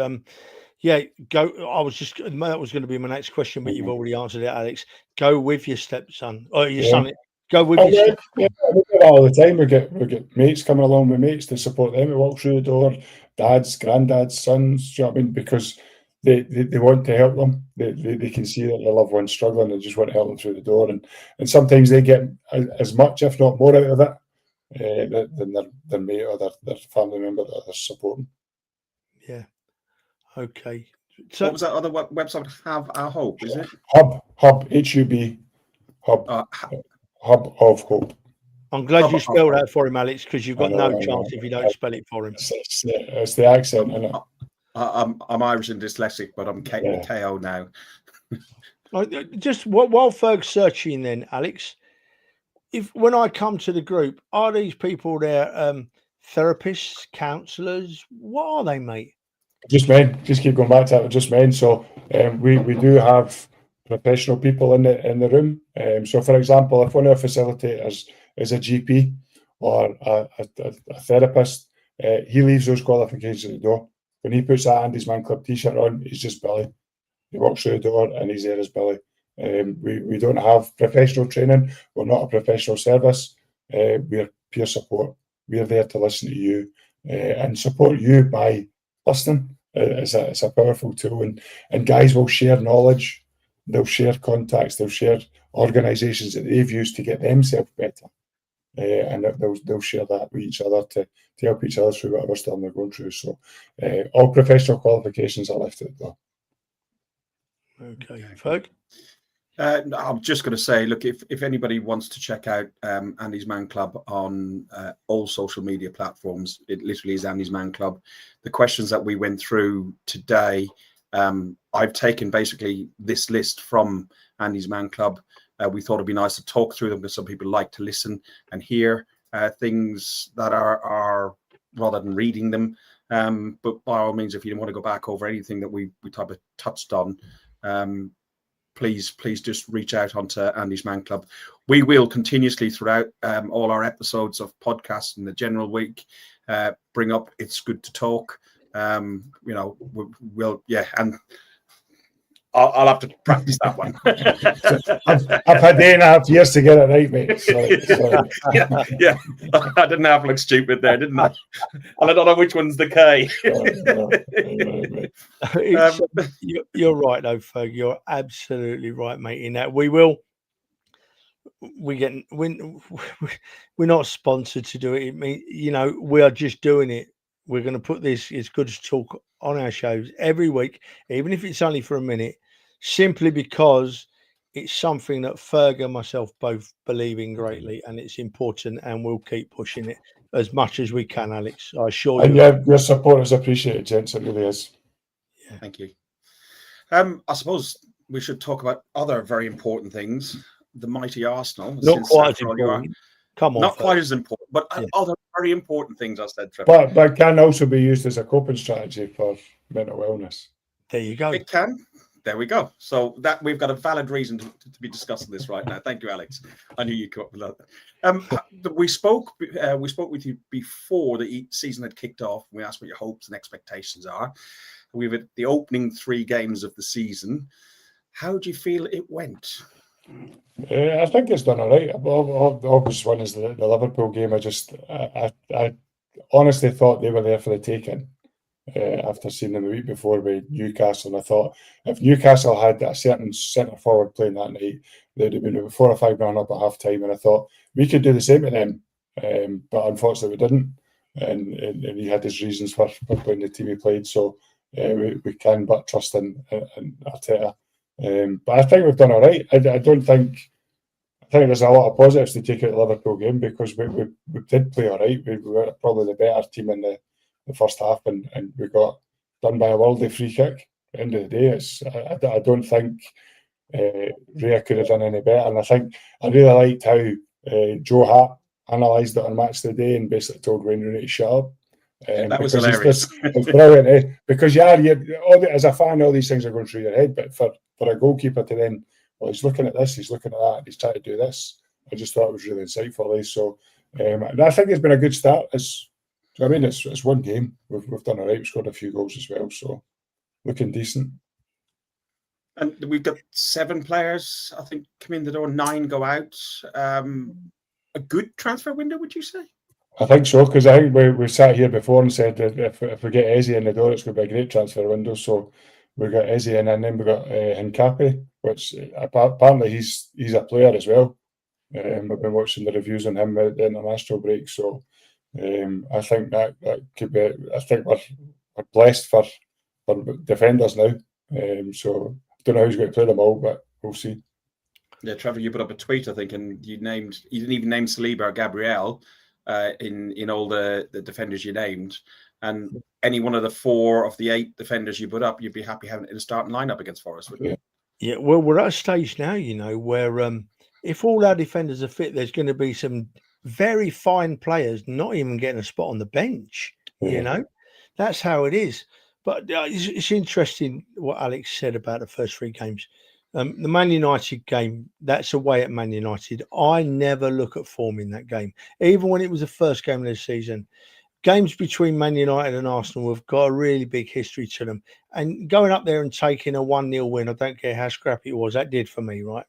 Yeah, go. That was going to be my next question, but you've already answered it, Alex. Go with your stepson or your son. Go with your stepson. Yeah, we do that all the time. We get mates coming along with mates to support them. We walk through the door, dads, granddads, sons. Do you know what I mean? Because they want to help them. They can see that their loved one's struggling and just want to help them through the door. And sometimes they get as much, if not more, out of it than their mate or their family member that they're supporting. Yeah. Okay. So, what was that other website? Have a Hope, is it? Hub, HUB, Hub, Hub of Hope. I'm glad you spelled that for him, Alex, because you've got no chance if you don't spell it for him. It's the accent, isn't it? I'm Irish and dyslexic, but I'm KO now. Just while Ferg's searching, then, Alex, when I come to the group, are these people there therapists, counsellors? What are they, mate? Just men. Just keep going back to that. Just men. So we do have professional people in the room. So, for example, if one of our facilitators is a GP or a therapist, he leaves those qualifications at the door. When he puts that Andy's Man Club t-shirt on, he's just Billy. He walks through the door and he's there as Billy. We don't have professional training. We're not a professional service. We're peer support. We're there to listen to you and support you by listening. It's a powerful tool. And guys will share knowledge. They'll share contacts. They'll share organisations that they've used to get themselves better. And they'll share that with each other to help each other through whatever storm they're going through. So all professional qualifications are left at the door. Okay. Ferg? I'm just going to say, look, if anybody wants to check out Andy's Man Club on all social media platforms, it literally is Andy's Man Club. The questions that we went through today, I've taken basically this list from Andy's Man Club. We thought it'd be nice to talk through them because some people like to listen and hear things that are rather than reading them. But by all means, if you want to go back over anything that we type of touched on, please just reach out onto Andy's Man Club. We will continuously throughout all our episodes of podcasts in the general week bring up It's Good to Talk. And I'll have to practice that one. I've had 8.5 years to get it right, mate. Sorry. Yeah, I didn't have to look stupid there, didn't I? And I don't know which one's the K. You're right, though, Ferg. You're absolutely right, mate. In that we're not sponsored to do it. We are just doing it. We're going to put this It's Good to Talk on our shows every week, even if it's only for a minute, simply because it's something that Ferg and myself both believe in greatly, and it's important, and we'll keep pushing it as much as we can, Alex. I assure you. And your support is appreciated, gents. It really is. Yeah. Thank you. I suppose we should talk about other very important things. The mighty Arsenal. Not quite as important. Come on. Not quite as important, but other very important things I said, Trevor. But can also be used as a coping strategy for mental wellness. There you go. It can. There we go. So that we've got a valid reason to be discussing this right now. Thank you, Alex. I knew you'd come up with that. We spoke with you before the season had kicked off. We asked what your hopes and expectations are. We've had the opening 3 games of the season. How do you feel it went? I think it's done all right. The obvious one is the Liverpool game. I honestly thought they were there for the taking after seeing them the week before with Newcastle. And I thought if Newcastle had a certain centre forward playing that night, they'd have been 4 or 5 up at half time. And I thought we could do the same to them, but unfortunately we didn't. And he had his reasons for playing the team he played. So we can but trust in Arteta. But I think we've done all right. I think there's a lot of positives to take out of the Liverpool game because we did play all right. We were probably the better team in the first half, and we got done by a worldly free kick. At the end of the day, I don't think Rhea could have done any better. And I think I really liked how Joe Hart analysed it on Match of the Day and basically told Wayne Rooney to shut up. That was hilarious. It's brilliant, eh? Because as a fan, all these things are going through your head. But for a goalkeeper to then, well, he's looking at this, he's looking at that, and he's trying to do this. I just thought it was really insightful. So, and I think it's been a good start. It's one game. We've done all right. We've scored a few goals as well. So, looking decent. And we've got 7 players, I think, come in the door. 9 go out. A good transfer window, would you say? I think so, because I think we sat here before and said that if we get Eze in the door, it's going to be a great transfer window. So we got Izzy, and then we got Hincapi, which apparently he's a player as well. I've been watching the reviews on him at the international break, so I think that could be. I think we're blessed for defenders now. So I don't know who's going to play them all, but we'll see. Yeah, Trevor, you put up a tweet, I think, and you didn't even name Saliba or Gabriel in all the defenders you named. And any one of the 4 of the 8 defenders you put up, you'd be happy having it in a starting lineup against Forest, wouldn't you? Yeah, well, we're at a stage now, where if all our defenders are fit, there's going to be some very fine players not even getting a spot on the bench. That's how it is. But it's interesting what Alex said about the first 3 games. The Man United game, that's away at Man United. I never look at form in that game, even when it was the first game of the season. Games between Man United and Arsenal have got a really big history to them. And going up there and taking a 1-0 win, I don't care how scrappy it was, that did for me, right?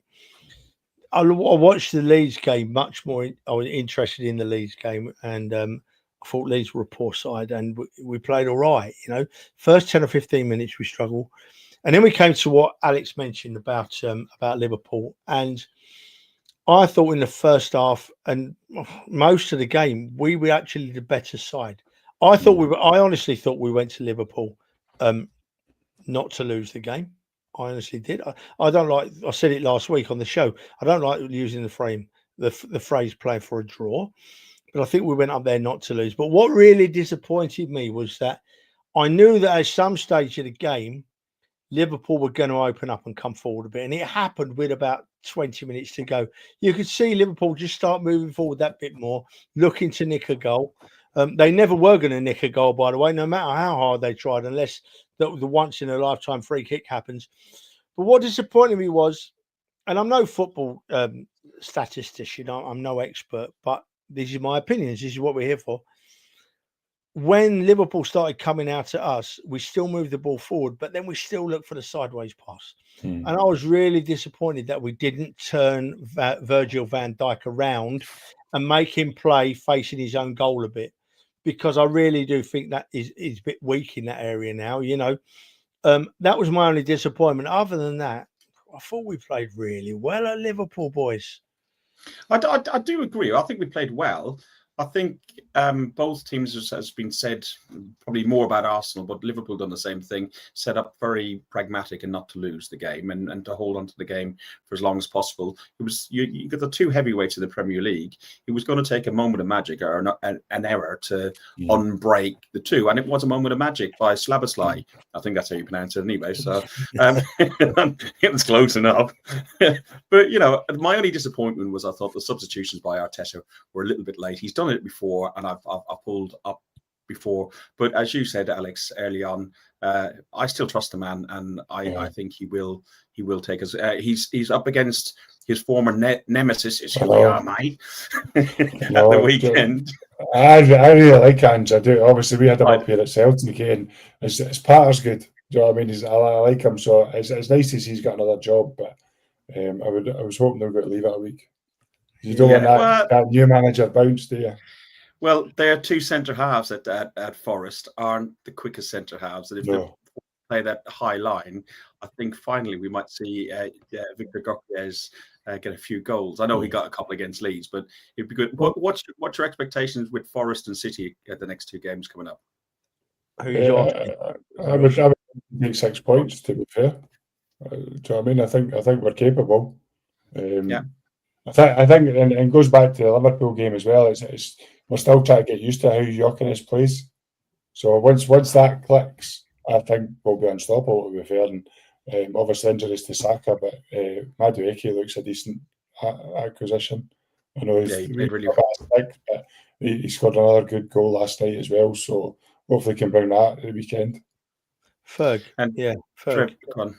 I watched the Leeds game much more. I was interested in the Leeds game, and I thought Leeds were a poor side, and we played all right. First 10 or 15 minutes we struggled, and then we came to what Alex mentioned about Liverpool, and I thought in the first half and most of the game we were actually the better side. I honestly thought we went to Liverpool not to lose the game. I honestly did. I don't like. I said it last week on the show. I don't like using the phrase "playing for a draw," but I think we went up there not to lose. But what really disappointed me was that I knew that at some stage of the game, Liverpool were going to open up and come forward a bit, and it happened with about 20 minutes to go. You could see Liverpool just start moving forward that bit more, looking to nick a goal. They never were going to nick a goal, by the way, no matter how hard they tried, unless the once in a lifetime free kick happens. But what disappointed me was, and I'm no football statistician, I'm no expert, but this is my opinions. This is what we're here for. When Liverpool started coming out at us, we still moved the ball forward, but then we still looked for the sideways pass. And I was really disappointed that we didn't turn Virgil van Dijk around and make him play facing his own goal a bit, because I really do think that is a bit weak in that area now. That was my only disappointment. Other than that, I thought we played really well at Liverpool, boys. I do agree. I think we played well. I think both teams, as has been said, probably more about Arsenal, but Liverpool done the same thing, set up very pragmatic and not to lose the game and to hold on to the game for as long as possible. It was you got the 2 heavyweights of the Premier League. It was going to take a moment of magic or an error to unbreak the 2, and it was a moment of magic by Slaboslai. I think that's how you pronounce it anyway. So it was close enough. But my only disappointment was I thought the substitutions by Arteta were a little bit late. He's done it before, and I've pulled up before. But as you said, Alex, early on, I still trust the man, and I think he will take us. He's up against his former nemesis, is who we are, mate, at the weekend. I really like Ange. I do. Obviously, we had him up here at Celtic, and his patter's good. Do you know what I mean? I like him, so it's nice to see he's got another job. But I was hoping they were going to leave it a week. You don't want that new manager bounce, do you? Well, their 2 centre halves at Forest aren't the quickest centre halves, and if they play that high line, I think finally we might see Victor Gokres get a few goals. I know he got a couple against Leeds, but it'd be good. What's your expectations with Forest and City at the next 2 games coming up? I would take 6 points, to be fair. Do you know what I mean? I think we're capable. I think, and it goes back to the Liverpool game as well. It's we're still trying to get used to how Gyökeres plays. So once that clicks, I think we'll be unstoppable, to be fair. And obviously injuries to Saka, but Madueke looks a decent acquisition. I know he's played really well, but he scored another good goal last night as well. So hopefully he can bring that at the weekend. Ferg. Trev, go on.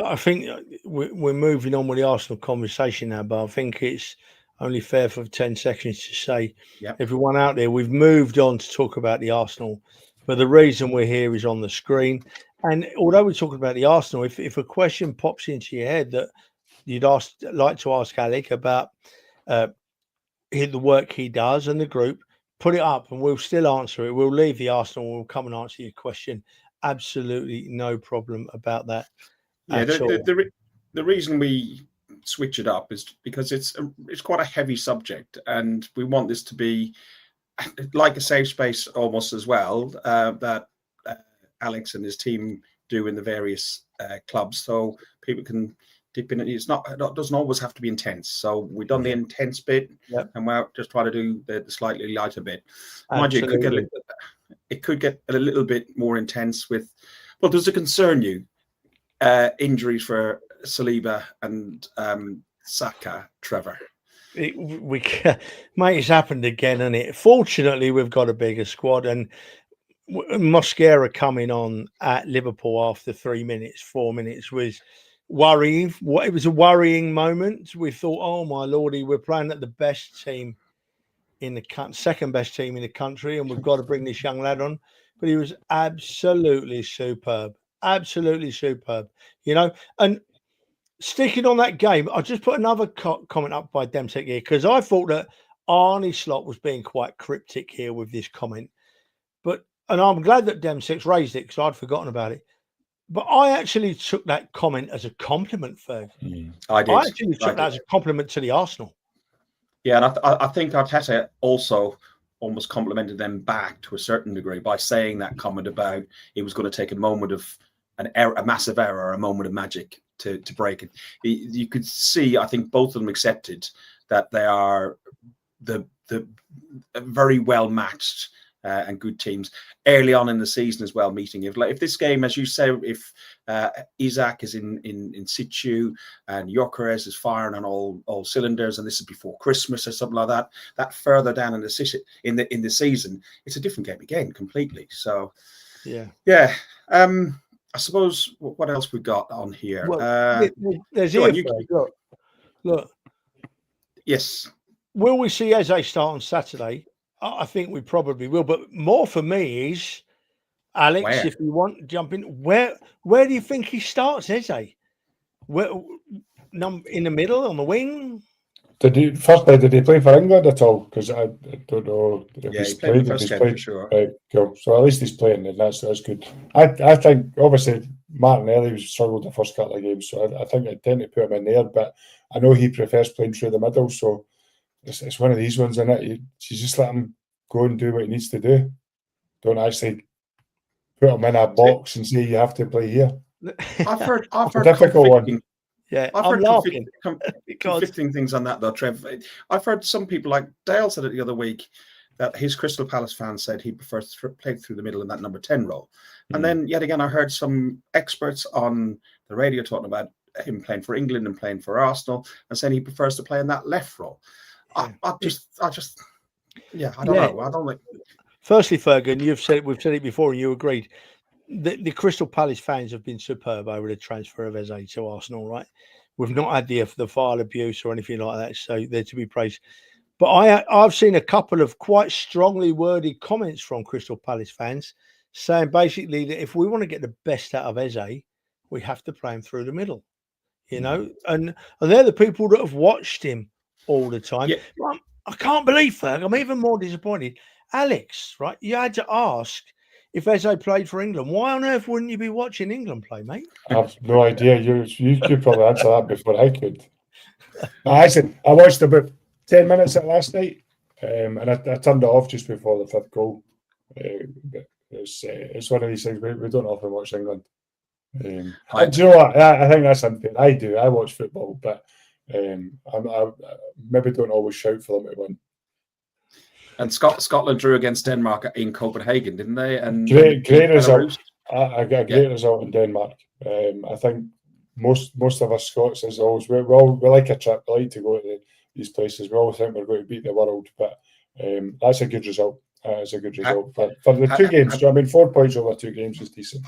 I think we're moving on with the Arsenal conversation now, but I think it's only fair for 10 seconds to say, everyone out there, we've moved on to talk about the Arsenal, but the reason we're here is on the screen. And although we're talking about the Arsenal, if a question pops into your head that you'd like to ask Alec about the work he does and the group, put it up and we'll still answer it. We'll leave the Arsenal, we'll come and answer your question absolutely no problem about that. Yeah, the reason we switch it up is because it's quite a heavy subject, and we want this to be like a safe space almost as well, that Alex and his team do in the various clubs, so people can dip in. It doesn't always have to be intense. So we've done the intense bit, and we're just trying to do the slightly lighter bit. Mind you, it could get a little bit more intense with. Well, does it concern you? Injuries for Saliba and Saka, Trevor. Mate, it's happened again, hasn't it? Fortunately, we've got a bigger squad, and Mosquera coming on at Liverpool after 3 minutes, 4 minutes was worrying. It was a worrying moment. We thought, oh my lordy, we're playing at the best team in the second best team in the country, and we've got to bring this young lad on. But he was absolutely superb. Absolutely superb, and sticking on that game, I'll just put another comment up by Demsek here, because I thought that Arnie Slot was being quite cryptic here with this comment, and I'm glad that Demsek's raised it because I'd forgotten about it. But I actually took that comment as a compliment, Ferg. I did. I actually took that as a compliment to the Arsenal. Yeah, and I think Arteta also almost complimented them back to a certain degree by saying that comment about it was going to take a moment of a massive error, a moment of magic to break it. You could see, I think both of them accepted that they are the very well matched and good teams early on in the season as well. Meeting if this game, as you say, if Isaac is in situ and Gyökeres is firing on all cylinders, and this is before Christmas or something like that further down in the season, it's a different game again completely. So yeah. I suppose what else we got on here? Well, there's look. Yes. Will we see Eze start on Saturday? I think we probably will. But more for me is, Alex, if you want to jump in, where do you think he starts, Eze? In the middle, on the wing? Did he play for England at all? Because I don't know if he's played. If he's played, for sure. Right, cool. So at least he's playing, and that's good. I think obviously Martinelli struggled the first couple of games, so I think I tend to put him in there. But I know he prefers playing through the middle, so it's one of these ones, isn't it? You just let him go and do what he needs to do. Don't actually put him in a box and say you have to play here. I've heard a difficult one. Yeah, I've heard conflicting things on that though, Trev. I've heard some people, like Dale said it the other week, that his Crystal Palace fans said he prefers to play through the middle in that number 10 role. And then yet again, I heard some experts on the radio talking about him playing for England and playing for Arsenal and saying he prefers to play in that left role. I don't know. I don't like. Firstly, Fergus, we've said it before, and you agreed. The Crystal Palace fans have been superb over the transfer of Eze to Arsenal, right? We've not had the file abuse or anything like that, so they're to be praised. But I've seen a couple of quite strongly worded comments from Crystal Palace fans saying basically that if we want to get the best out of Eze, we have to play him through the middle, and they're the people that have watched him all the time. Yeah. I can't believe, Ferg, I'm even more disappointed. Alex, right? You had to ask if Eze played for England. Why on earth wouldn't you be watching England play, mate? I have no idea. You could probably answer that before I could. I watched about 10 minutes of it last night, and I turned it off just before the fifth goal. It's one of these things we don't often watch England. Do you know what? I think that's something I do. I watch football, but I maybe don't always shout for them to win. And Scotland drew against Denmark in Copenhagen, didn't they? And great result. I got a great result in Denmark. I think most of us Scots, as always, we like a trip. We like to go to these places. We all think we're going to beat the world, but that's a good result. It's a good result for the two games. 4 points over 2 games is decent.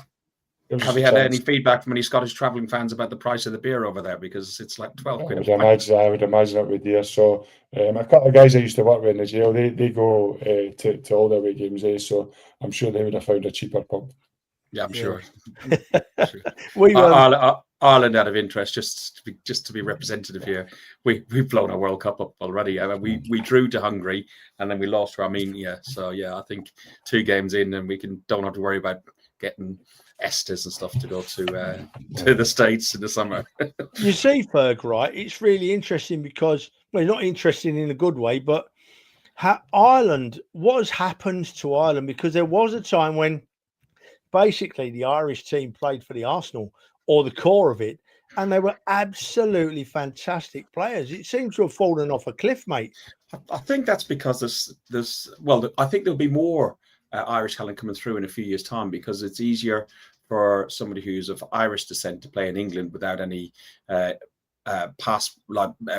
Have you had any feedback from any Scottish travelling fans about the price of the beer over there? Because it's like 12 quid. I would imagine it would be. So a couple of guys I used to work with in the jail, they go to all the away games, so I'm sure they would have found a cheaper pub. Yeah, I'm sure. Sure. Ireland, out of interest, just to be representative here, we've blown our World Cup up already. I mean, we drew to Hungary and then we lost to Armenia. So yeah, I think 2 games in and we don't have to worry about getting esters and stuff to go to the States in the summer. You see, Ferg, right? It's really interesting because, well, not interesting in a good way, but Ireland, what has happened to Ireland? Because there was a time when basically the Irish team played for the Arsenal, or the core of it, and they were absolutely fantastic players. It seems to have fallen off a cliff, mate. I think that's because I think there'll be more Irish talent coming through in a few years' time, because it's easier for somebody who's of Irish descent to play in England without any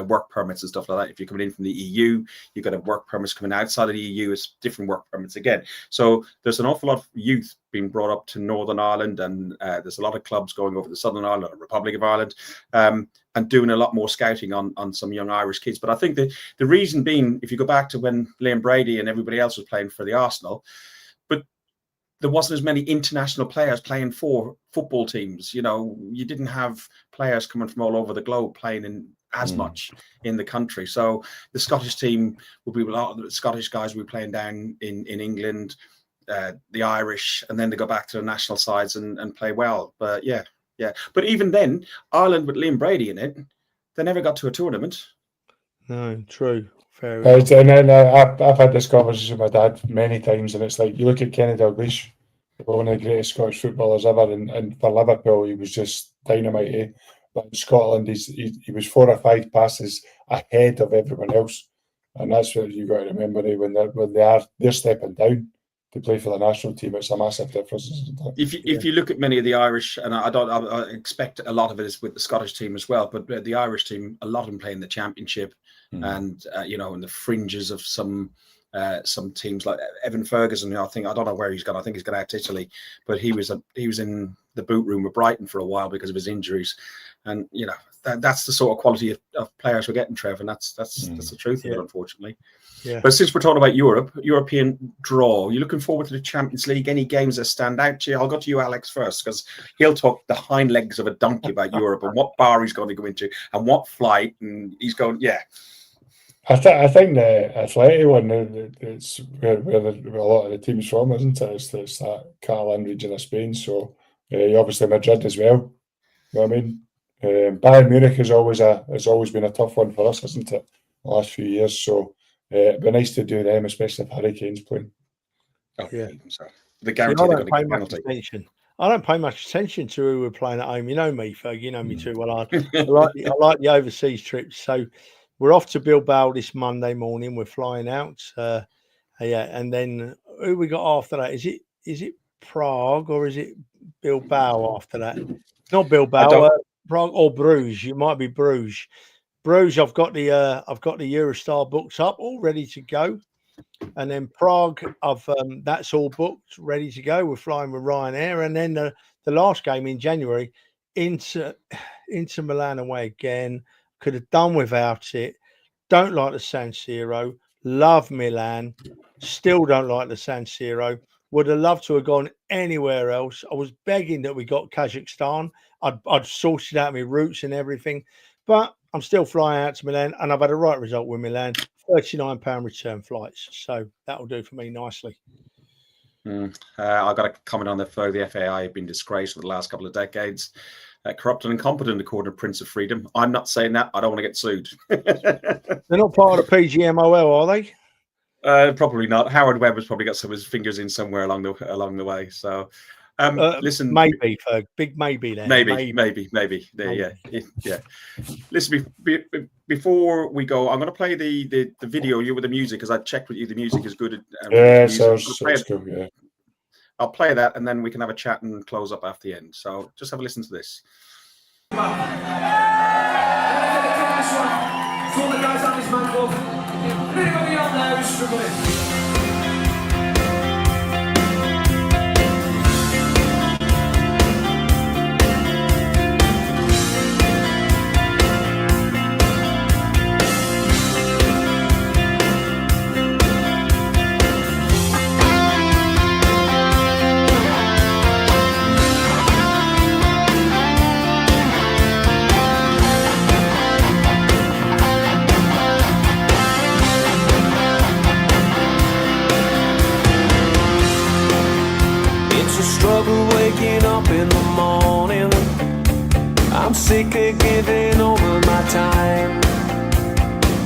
work permits and stuff like that. If you're coming in from the EU, you've got to have work permits. Coming outside of the EU, it's different work permits again. So there's an awful lot of youth being brought up to Northern Ireland, and there's a lot of clubs going over to Southern Ireland, Republic of Ireland, and doing a lot more scouting on some young Irish kids. But I think the reason being, if you go back to when Liam Brady and everybody else was playing for the Arsenal, but there wasn't as many international players playing for football teams. You know, you didn't have players coming from all over the globe playing in as much in the country. So the Scottish team would be, a lot of the Scottish guys will be playing down in England, the Irish, and then they go back to the national sides and play well. But yeah. But even then, Ireland with Liam Brady in it, they never got to a tournament. No, true. Fair enough. And then I've had this conversation with my dad many times, and it's like, you look at Kenny Dalglish, one of the greatest Scottish footballers ever, and for Liverpool he was just dynamite. Eh? But in Scotland, he was 4 or 5 passes ahead of everyone else, and that's what you got to remember. Eh? When they're stepping down to play for the national team, it's a massive difference, isn't it? If you look at many of the Irish, and I expect a lot of it is with the Scottish team as well, but the Irish team, a lot of them play in the Championship, and in the fringes of some teams like Evan Ferguson. I don't know where he's gone. I think he's gone out to Italy, but he was in the boot room with Brighton for a while because of his injuries, and that's the sort of quality of players we're getting, Trev, and that's the truth of it, unfortunately. Yeah. But since we're talking about European draw, you're looking forward to the Champions League. Any games that stand out to you? I'll go to you, Alex, first, because he'll talk the hind legs of a donkey about Europe and what bar he's going to go into and what flight, and he's going, I think the Atleti one, it's where a lot of the teams from, isn't it? It's that Catalan region of Spain. So obviously Madrid as well. You know what I mean? Bayern Munich has always been a tough one for us, hasn't it? The last few years. So it'd be nice to do them, especially if Harry Kane's playing. Oh, yeah. The guarantee they're going to get a penalty. I don't pay much attention to who we're playing at home. You know me, Ferg. You know me too well. I like the overseas trips. So we're off to Bilbao this Monday morning. We're flying out. And then who we got after that? Is it Prague or is it Bilbao after that? It's not Bilbao, Prague or Bruges. It might be Bruges. Bruges, I've got the Eurostar books up, all ready to go. And then Prague, that's all booked, ready to go. We're flying with Ryanair. And then the last game in January, Inter Milan away again. Could have done without it. Don't like the San Siro. Love Milan. Still don't like the San Siro. Would have loved to have gone anywhere else. I was begging that we got Kazakhstan. I'd sorted out my routes and everything. But I'm still flying out to Milan, and I've had a right result with Milan. £39 return flights. So that'll do for me nicely. I've got to comment on the FAI have been disgraced for the last couple of decades. Corrupt and incompetent, according to Prince of Freedom. I'm not saying that. I don't want to get sued. They're not part of the PGMOL, are they? Probably not. Howard Webb has probably got some of his fingers in somewhere along the way. So, listen, maybe, Ferg, big maybe there. Maybe. Yeah. Listen, before we go, I'm going to play the video with the music, because I checked with you. The music is good. Sounds cool. Yeah. I'll play that, and then we can have a chat and close up after the end. So just have a listen to this. It's all the guys at this man club. Anybody out there who's struggling? living over my time.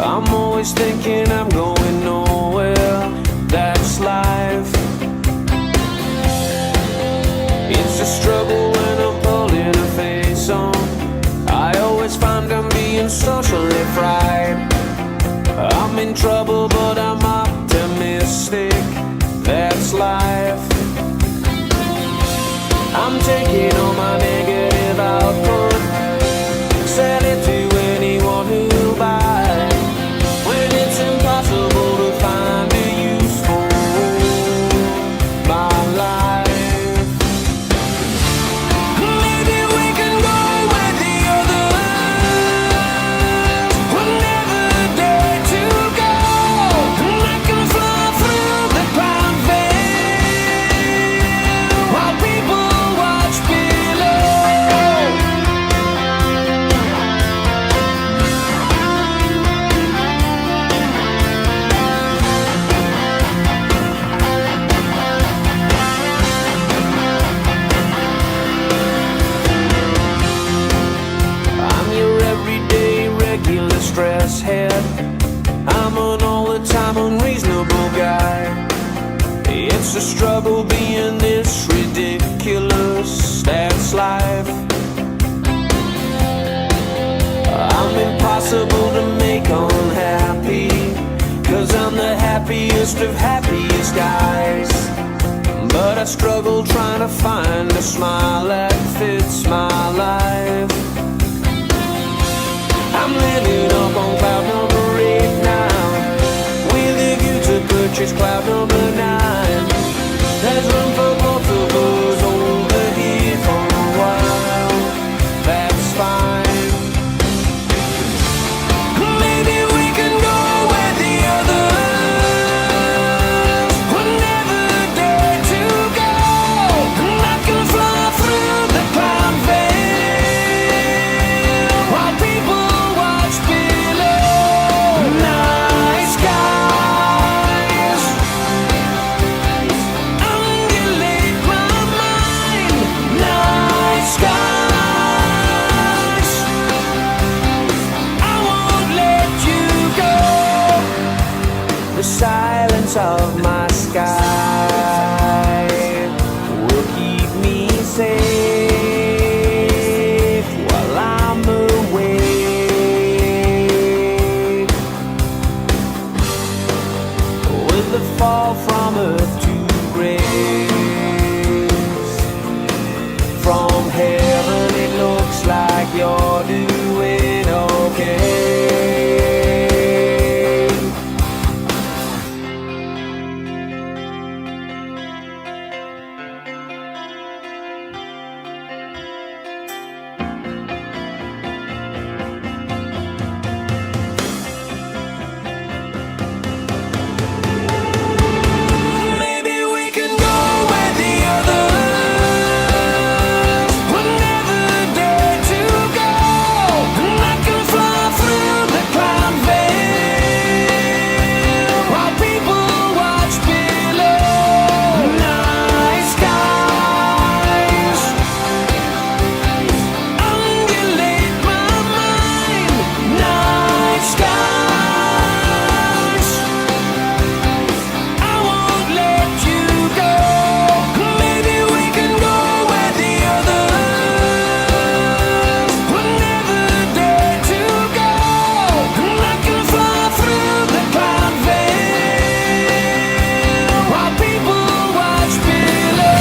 I'm always thinking I'm going nowhere. That's life. It's a struggle when I'm pulling a face on. I always find I'm being socially fried. I'm in trouble, but I'm optimistic. That's life. I'm taking all my negative output, sell it to anyone who'll buy. When it's impossible to find a use for my life. Maybe we can go with the others. We'll never dare to go. And I can fly through the cloud veil while people watch below. I'm your everyday regular stress head. I'm an all the time unreasonable guy. It's a struggle being this ridiculous. That's life. I'm impossible to make unhappy, 'cause I'm the happiest of happiest guys. But I struggle trying to find a smile that fits my life. I'm living up on cloud number 8 now, with a view to purchase cloud number 9. There's room for both of us over here for a while. That's fine. Maybe we can go with the others. We'll never dare to go. And I can fly through the cloud veil while people watch below. Night skies undulate my mind. Night skies, I won't let you go. The silence of my sky will keep me safe while I'm awake. With the fall from earth to grace, from heaven it looks like you're doing okay. Maybe we can go with the others. We'll never dare to go. And I can fly through the cloud veil while people watch below. Night skies undulate my mind. Night skies, I won't let you go. Maybe we can go with the others. We'll never dare to go. And I can fly through the cloud veil while people watch below.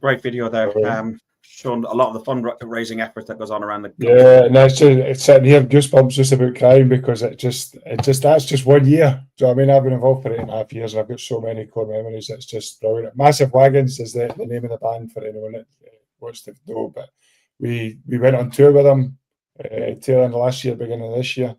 Great video there, showing a lot of the fundraising effort that goes on around the Yeah, and it's sitting here goosebumps just about crying, because that's just 1 year. Do you know what I mean? I've been involved for 8.5 years, and I've got so many core memories. It's just brilliant. Massive Wagons is the name of the band for anyone that wants to know. But we went on tour with them tail end of last year, beginning of this year.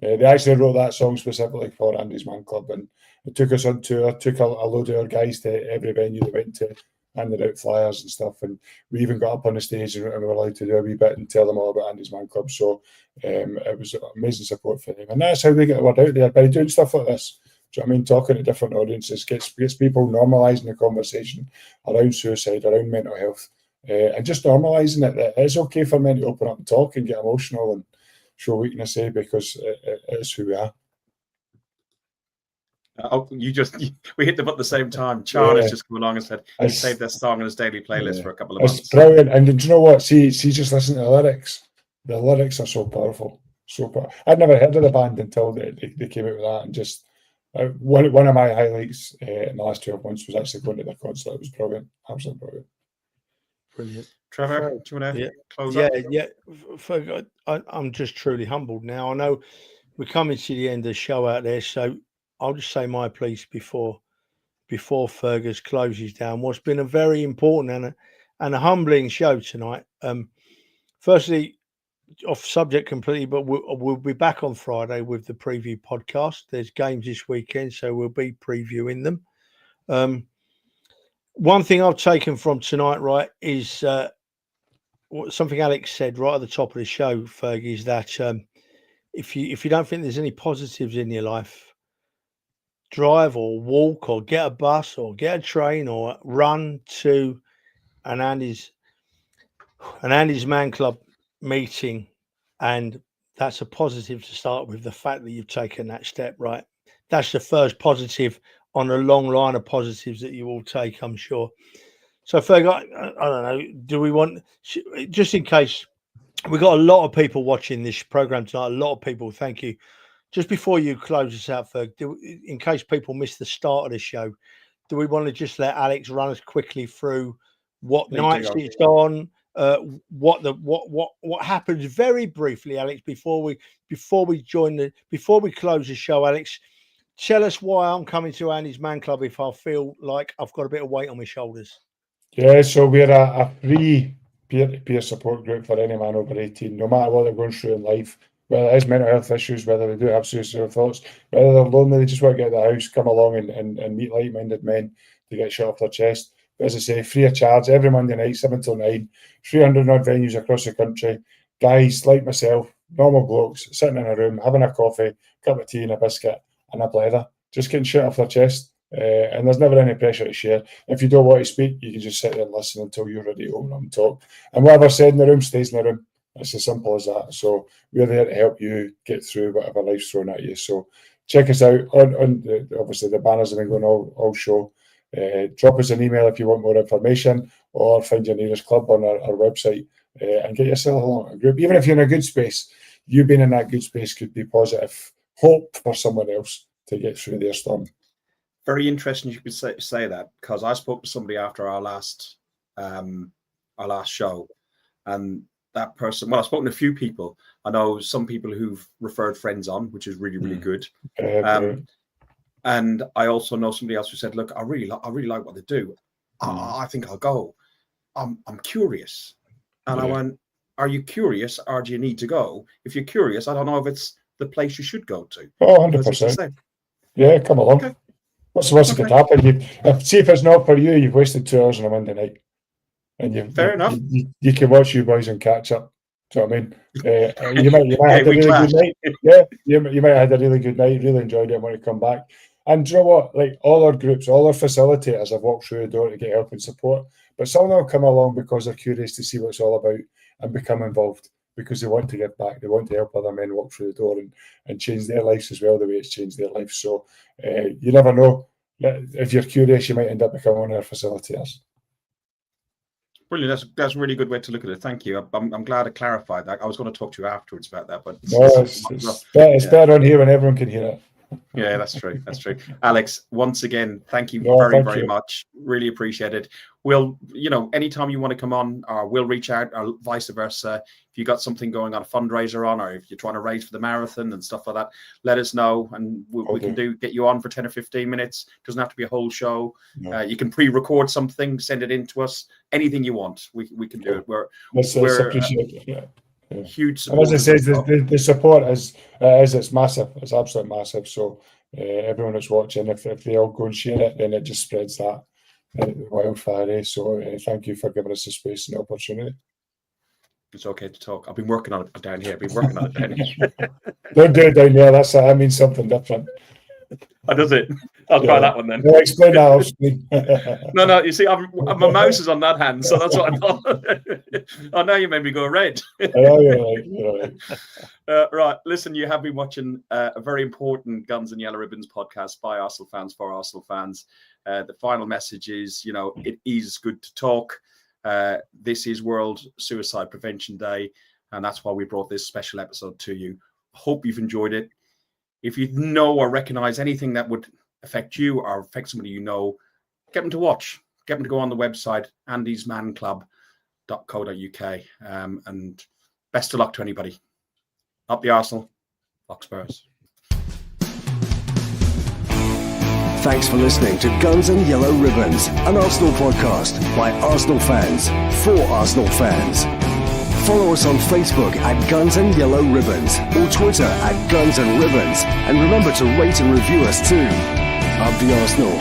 They actually wrote that song specifically for Andy's Man Club, and it took us on tour. Took a load of our guys to every venue they went to. handed out flyers and stuff, and we even got up on the stage and we were allowed to do a wee bit and tell them all about Andy's Man Club. So it was amazing support for them, and that's how they get the word out there, by doing stuff like this. Do you know what I mean? Talking to different audiences gets people normalising the conversation around suicide, around mental health, and just normalising it. That it's okay for men to open up and talk and get emotional and show weakness, because it is who we are. We hit them at the same time. Charles has just come along and said he saved their song on his daily playlist for a couple of months. It's brilliant. And do you know what? See, just listen to the lyrics. The lyrics are so powerful. So powerful. I'd never heard of the band until they came out with that. And just one of my highlights in the last 12 months was actually going to their concert. It was brilliant. Absolutely brilliant. Brilliant. Trevor, do you want to close up? Yeah. I'm just truly humbled now. I know we're coming to the end of the show out there, so I'll just say my piece before Fergus closes down. What's been a very important and a humbling show tonight. Firstly, off subject completely, but we'll be back on Friday with the preview podcast. There's games this weekend, so we'll be previewing them. One thing I've taken from tonight, right, is something Alex said right at the top of the show, Ferg, is that if you don't think there's any positives in your life, drive or walk or get a bus or get a train or run to an Andy's Man Club meeting, and that's a positive to start with. The fact that you've taken that step, right? That's the first positive on a long line of positives that you will take, I'm sure. So, Ferg, I don't know. Do we want, just in case we've got a lot of people watching this program tonight? A lot of people. Thank you. Just before you close us out, Ferg, in case people missed the start of the show, do we want to just let Alex run us quickly through what nights it's on, what happens very briefly, Alex, before we close the show, Alex? Tell us why I'm coming to Andy's Man Club if I feel like I've got a bit of weight on my shoulders. Yeah, so we're a free peer-to-peer support group for any man over 18, no matter what they're going through in life. Whether it is mental health issues, whether they do have suicidal thoughts, whether they're lonely, they just want to get out of the house, come along and meet like-minded men to get shit off their chest. But as I say, free of charge, every Monday night, 7 till 9, 300 odd venues across the country. Guys like myself, normal blokes, sitting in a room, having a coffee, cup of tea and a biscuit and a blether, just getting shit off their chest. And there's never any pressure to share. If you don't want to speak, you can just sit there and listen until you're ready to open up and talk. And whatever's said in the room stays in the room. It's as simple as that. So we're there to help you get through whatever life's thrown at you. So check us out on obviously the banners have been going all show. Drop us an email if you want more information, or find your nearest club on our website and get yourself along a group. Even if you're in a good space, you being in that good space could be positive hope for someone else to get through their storm. Very interesting you could say that, because I spoke to somebody after our last show, and that person, well, I've spoken to a few people. I know some people who've referred friends on, which is really, really good. And I also know somebody else who said, look, I really like what they do. I think I'll go. I'm curious. And I went, are you curious or do you need to go? If you're curious, I don't know if it's the place you should go to. Oh, 100%. Yeah, come along. Okay. What's the worst that could happen? See, if it's not for you, you've wasted 2 hours on a Monday night. And fair enough. You can watch you boys and catch up. Do you know what I mean? You might have had a really good night. Yeah, you might have had a really good night, really enjoyed it and want to come back. And do you know what? Like, all our groups, all our facilitators have walked through the door to get help and support. But some of them come along because they're curious to see what it's all about and become involved because they want to give back. They want to help other men walk through the door and change their lives as well, the way it's changed their life. So you never know. If you're curious, you might end up becoming one of our facilitators. Brilliant. That's a really good way to look at it. Thank you. I'm glad I clarified that. I was going to talk to you afterwards about that, but it's better on here when everyone can hear it. Yeah, that's true. That's true. Alex, once again, thank you very much. Really appreciate it. We'll, anytime you want to come on, or we'll reach out, or vice versa. If you got something going on, a fundraiser on, or if you're trying to raise for the marathon and stuff like that, let us know, and we can get you on for 10 or 15 minutes. Doesn't have to be a whole show. No. You can pre-record something, send it in to us. Anything you want, we can do it. We're appreciated. Yeah. Huge support. And as I said, the support it's massive. It's absolutely massive. So everyone that's watching, if they all go and share it, then it just spreads that the wildfire. So thank you for giving us the space and the opportunity. It's okay to talk. I've been working on it down here. I've been working on it down here. Don't do it down there. That means something different. Oh, does it? I'll try that one then. No, explain that off screen. No. You see, my mouse is on that hand, so that's what I thought. Oh, now you made me go red. Oh, you're right. Right. Listen, you have been watching a very important Guns and Yellow Ribbons podcast by Arsenal fans for Arsenal fans. The final message is, it is good to talk. This is World Suicide Prevention Day, and that's why we brought this special episode to you. Hope you've enjoyed it. If you know or recognize anything that would affect you or affect somebody you know, get them to watch. Get them to go on the website, andysmanclub.co.uk. And best of luck to anybody. Up the Arsenal, Lock Spurs. Thanks for listening to Guns and Yellow Ribbons, an Arsenal podcast by Arsenal fans for Arsenal fans. Follow us on Facebook at Guns and Yellow Ribbons or Twitter at Guns and Ribbons. And remember to rate and review us too. Up the Arsenal.